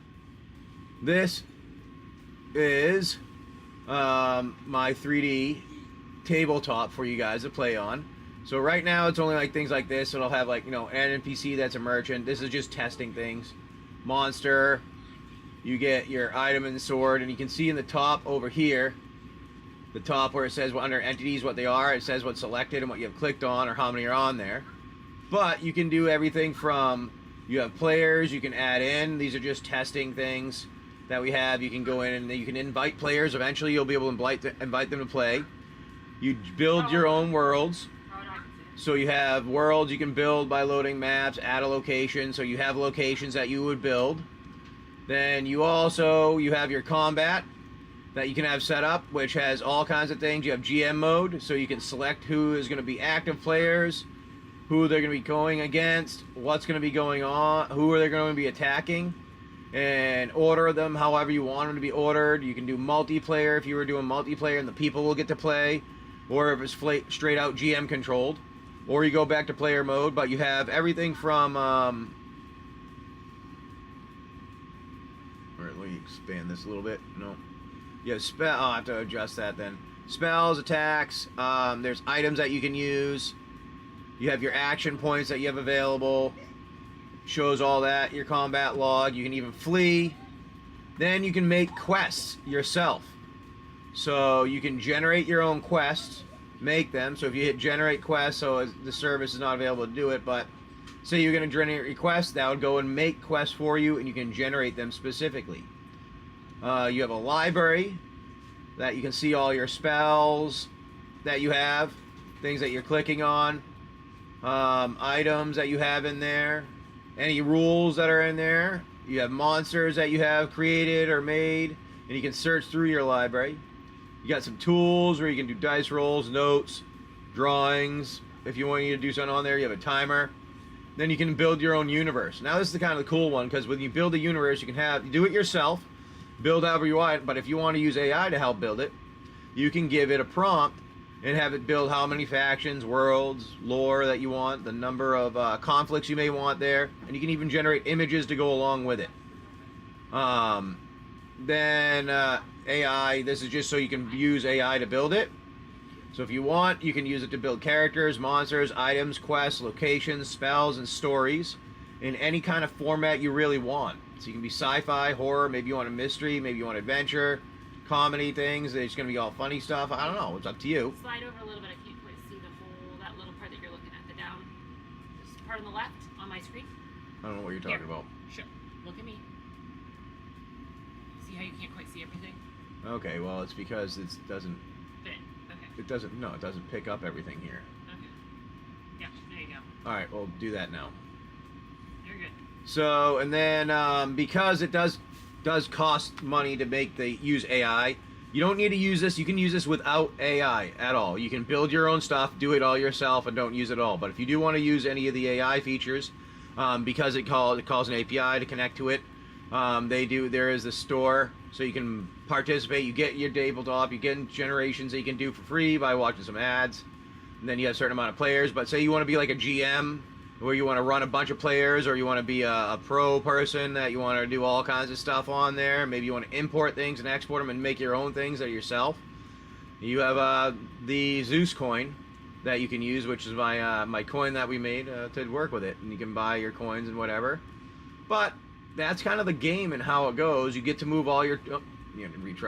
this is my 3D tabletop for you guys to play on. So right now it's only like things like this. It'll have like, you know, an NPC that's a merchant. This is just testing things. Monster. You get your item and sword, and you can see in the top over here, the top where it says under entities what they are, it says what's selected and what you have clicked on or how many are on there. But you can do everything from, you have players you can add in. These are just testing things that we have. You can go in and you can invite players. Eventually you'll be able to invite them to play. You build your own worlds. So you have worlds you can build by loading maps, add a location. So you have locations that you would build. Then you have your combat that you can have set up, which has all kinds of things. You have GM mode, so you can select who is going to be active players, who they're going to be going against, what's going to be going on, who are they going to be attacking, and order them however you want them to be ordered. You can do multiplayer if you were doing multiplayer and the people will get to play, or if it's straight out GM controlled, or you go back to player mode. But you have everything from alright, let me expand this a little bit. No. You have I'll have to adjust that then. Spells, attacks, there's items that you can use. You have your action points that you have available. Shows all that. Your combat log. You can even flee. Then you can make quests yourself. So you can generate your own quests. Make them. So if you hit generate quests, so the service is not available to do it, but say you're going to generate requests, that would go and make quests for you, and you can generate them specifically. You have a library that you can see all your spells that you have, things that you're clicking on, items that you have in there, any rules that are in there. You have monsters that you have created or made, and you can search through your library. You got some tools where you can do dice rolls, notes, drawings. If you want to do something on there, you have a timer. Then you can build your own universe. Now this is the kind of the cool one, because when you build a universe, you can do it yourself, build however you want, but if you want to use AI to help build it, you can give it a prompt and have it build how many factions, worlds, lore that you want, the number of conflicts you may want there, and you can even generate images to go along with it. Then AI, this is just so you can use AI to build it. So if you want, you can use it to build characters, monsters, items, quests, locations, spells, and stories in any kind of format you really want. So you can be sci-fi, horror, maybe you want a mystery, maybe you want adventure, comedy things. It's going to be all funny stuff. I don't know. It's up to you. Slide over a little bit. I can't quite see that little part that you're looking at, the down. This part on the left on my screen. I don't know what you're talking about. Sure. Look at me. See how you can't quite see everything? Okay, well, it's because it doesn't. Fit. Okay. It doesn't. No, it doesn't pick up everything here. Okay. Yeah, there you go. All right, we'll do that now. You're good. So, and then because it does cost money to use AI, you don't need to use this. You can use this without AI at all. You can build your own stuff, do it all yourself, and don't use it all. But if you do want to use any of the AI features, because it calls an API to connect to it, there is the store, so you can participate. You get your tabletop, you get generations that you can do for free by watching some ads, and then you have a certain amount of players. But say you want to be like a GM, where you want to run a bunch of players, or you want to be a pro person that you want to do all kinds of stuff on there. Maybe you want to import things and export them and make your own things that are yourself. You have the Zeus coin that you can use, which is my coin that we made to work with it, and you can buy your coins and whatever. But that's kind of the game and how it goes. You get to move all your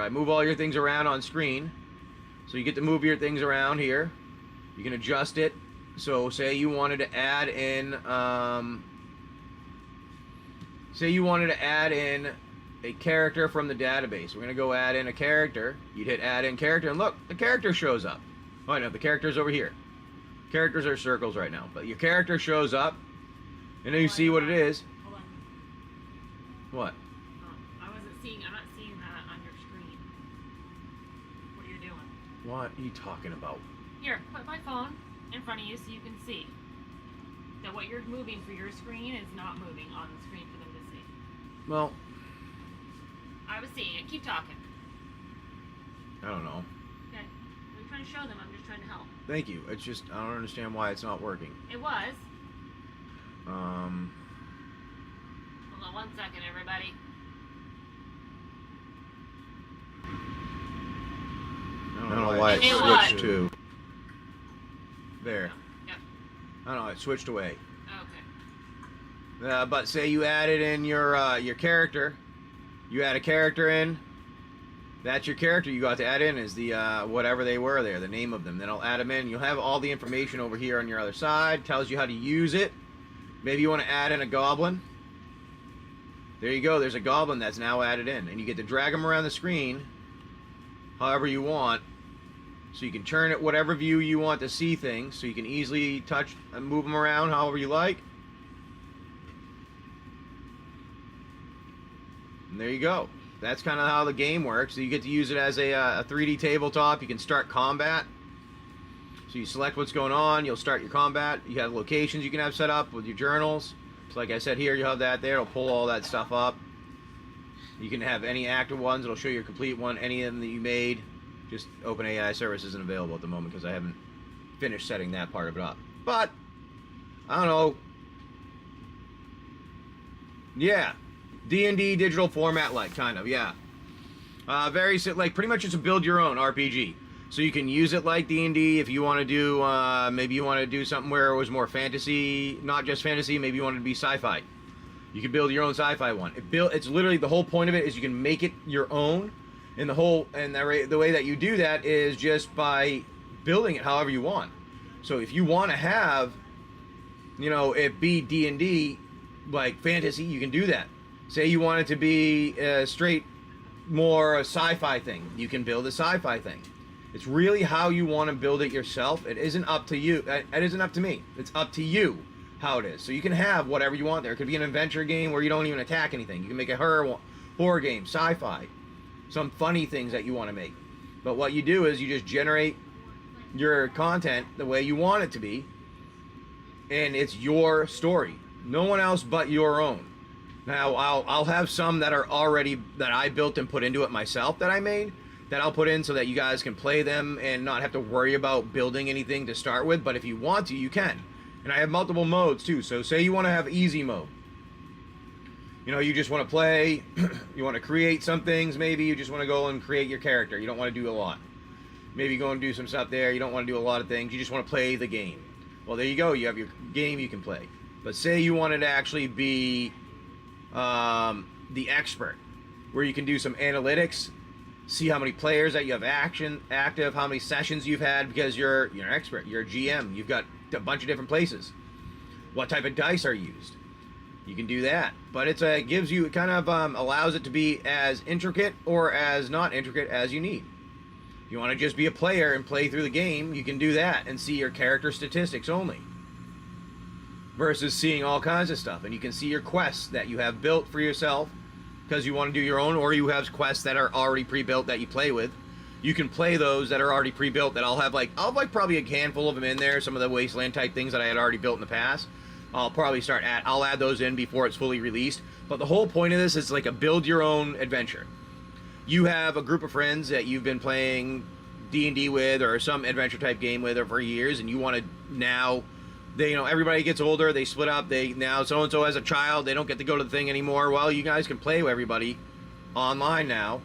move all your things around on screen. So you get to move your things around here. You can adjust it. So say you wanted to add in a character from the database. We're gonna go add in a character. You'd hit add in character, and look, the character shows up. Oh no, the character's over here. Characters are circles right now, but your character shows up, and then you see what it is. Hold on. What? I'm not seeing that on your screen. What are you doing? What are you talking about? Here, put my phone in front of you so you can see that what you're moving for your screen is not moving on the screen for them to see. Well, I was seeing it. Keep talking. I don't know. Okay. I'm trying to show them. I'm just trying to help. Thank you. It's just I don't understand why it's not working. It was. Hold Hold on 1 second, everybody. I don't know why it was. switched to. There. Yep. I don't know. It switched away. Okay. But say you added in your character. You add a character in. That's your character you got to add in is the whatever they were there, the name of them. Then I'll add them in. You'll have all the information over here on your other side. Tells you how to use it. Maybe you want to add in a goblin. There you go. There's a goblin that's now added in. And you get to drag them around the screen however you want. So you can turn it whatever view you want to see things. So you can easily touch and move them around however you like. And there you go. That's kind of how the game works. So you get to use it as a 3D tabletop. You can start combat. So you select what's going on. You'll start your combat. You have locations you can have set up with your journals. So like I said here, you have that there. It'll pull all that stuff up. You can have any active ones. It'll show you a complete one. Any of them that you made. Just OpenAI service isn't available at the moment because I haven't finished setting that part of it up. But, I don't know. Yeah. D&D digital format like, kind of, yeah. Like, pretty much it's a build your own RPG. So you can use it like D&D if you want to do, maybe you want to do something where it was more fantasy, not just fantasy, maybe you want it to be sci-fi. You can build your own sci-fi one. It's literally, the whole point of it is you can make it your own. And the way that you do that is just by building it however you want. So if you want to have, it be D&D, like fantasy, you can do that. Say you want it to be more a sci-fi thing, you can build a sci-fi thing. It's really how you want to build it yourself. It isn't up to you. It isn't up to me. It's up to you how it is. So you can have whatever you want there. It could be an adventure game where you don't even attack anything. You can make a horror game, sci-fi. Some funny things that you want to make. But what you do is you just generate your content the way you want it to be, and it's your story. No one else but your own. Now I'll have some that are already that I built and put into it myself that I made that I'll put in so that you guys can play them and not have to worry about building anything to start with. But if you want to, you can. And I have multiple modes too. So say you want to have easy mode. You just want to play, you want to create some things, maybe you just want to go and create your character. You don't want to do a lot. Maybe go and do some stuff there. You don't want to do a lot of things. You just want to play the game. Well, there you go. You have your game you can play. But say you wanted to actually be the expert, where you can do some analytics, see how many players that you have active, how many sessions you've had, because you're an expert. You're a GM. You've got a bunch of different places. What type of dice are used? You can do that, but it gives you, it kind of allows it to be as intricate or as not intricate as you need. If you want to just be a player and play through the game, you can do that and see your character statistics only, versus seeing all kinds of stuff. And you can see your quests that you have built for yourself because you want to do your own, or you have quests that are already pre-built that you play with. You can play those that are already pre-built that I'll have probably a handful of them in there, some of the wasteland type things that I had already built in the past. I'll probably I'll add those in before it's fully released. But the whole point of this is like a build your own adventure. You have a group of friends that you've been playing D&D with or some adventure type game with for years, and you want to now, everybody gets older, they split up, now so-and-so has a child, they don't get to go to the thing anymore. Well, you guys can play with everybody online now.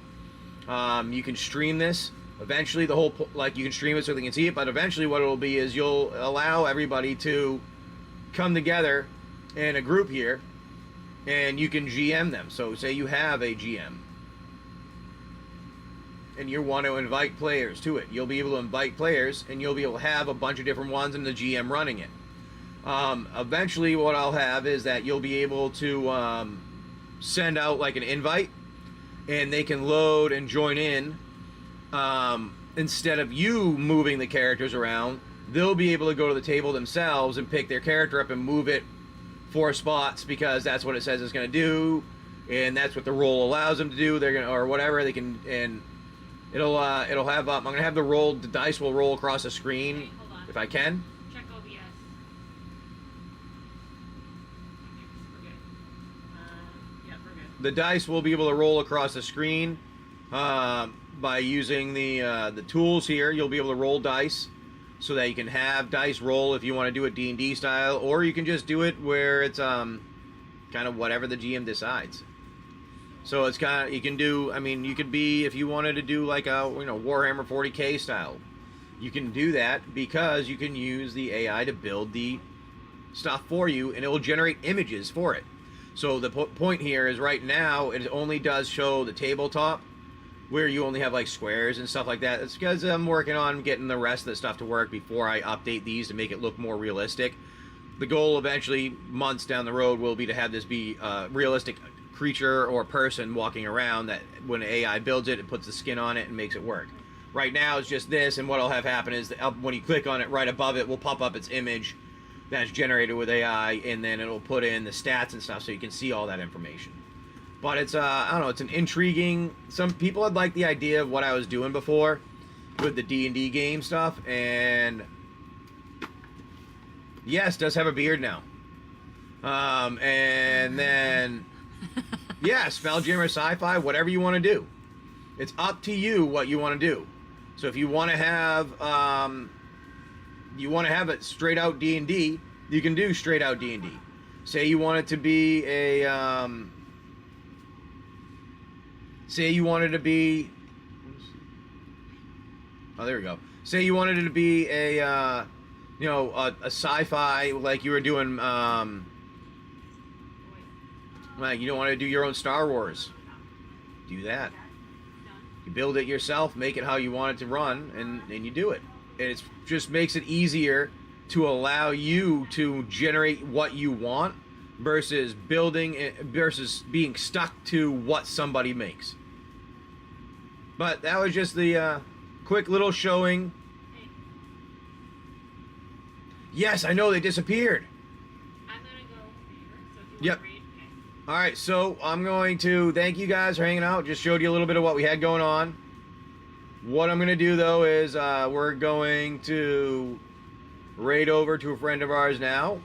You can stream this. Eventually, you can stream it so they can see it, but eventually what it'll be is you'll allow everybody to come together in a group here, and you can GM them. So say you have a GM and you want to invite players to it. You'll be able to invite players, and you'll be able to have a bunch of different ones and the GM running it. Eventually what I'll have is that you'll be able to send out like an invite, and they can load and join in. Instead of you moving the characters around, they'll be able to go to the table themselves and pick their character up and move it 4 spots, because that's what it says it's going to do, and that's what the roll allows them to do. They're gonna, or whatever they can, and it'll have I'm gonna have the dice will roll across the screen. Okay, hold on. If I can. Check OBS. We're good. Yeah, we're good. The dice will be able to roll across the screen by using the tools here. You'll be able to roll dice, so that you can have dice roll if you want to do it D&D style, or you can just do it where it's kind of whatever the GM decides. So it's kind of, you can do, you could be, if you wanted to do like a Warhammer 40K style, you can do that, because you can use the AI to build the stuff for you, and it will generate images for it. So the point here is, right now it only does show the tabletop, where you only have like squares and stuff like that. It's because I'm working on getting the rest of the stuff to work before I update these to make it look more realistic. The goal eventually, months down the road, will be to have this be a realistic creature or person walking around, that when AI builds it, it puts the skin on it and makes it work. Right now it's just this, and what will have happen is that when you click on it, right above it will pop up its image that's generated with AI, and then it'll put in the stats and stuff so you can see all that information. But it's, I don't know, it's an intriguing... Some people had liked the idea of what I was doing before with the D&D game stuff, and... Yes, does have a beard now. And then... Yeah, Spelljammer, sci-fi, whatever you want to do. It's up to you what you want to do. So if you want to have... you want to have it straight out D&D, you can do straight out D&D. Say you want it to be a... Say you wanted to be... Oh, there we go. Say you wanted it to be a, a sci-fi, like you were doing, like you don't want to do your own Star Wars. Do that. You build it yourself, make it how you want it to run, and you do it. And it just makes it easier to allow you to generate what you want, versus versus being stuck to what somebody makes. But that was just the quick little showing. Yes, I know they disappeared. I'm gonna go here, so if you Yep. want to read. Okay. All right, so I'm going to thank you guys for hanging out. Just showed you a little bit of what we had going on. What I'm going to do, though, is we're going to raid over to a friend of ours now.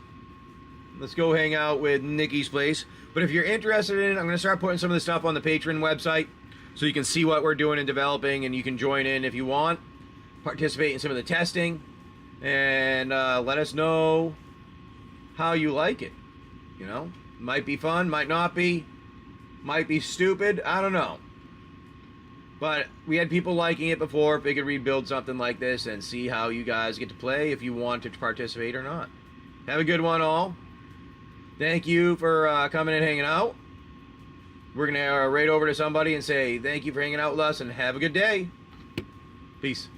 Let's go hang out with Nikki's place. But if you're interested in it, I'm going to start putting some of the stuff on the Patreon website, so you can see what we're doing and developing, and you can join in if you want, participate in some of the testing, and let us know how you like it. Might be fun, might not be, might be stupid, I don't know. But we had people liking it before. If they could rebuild something like this and see how you guys get to play, if you want to participate or not. Have a good one, all. Thank you for coming and hanging out. We're going to raid over to somebody and say thank you for hanging out with us, and have a good day. Peace.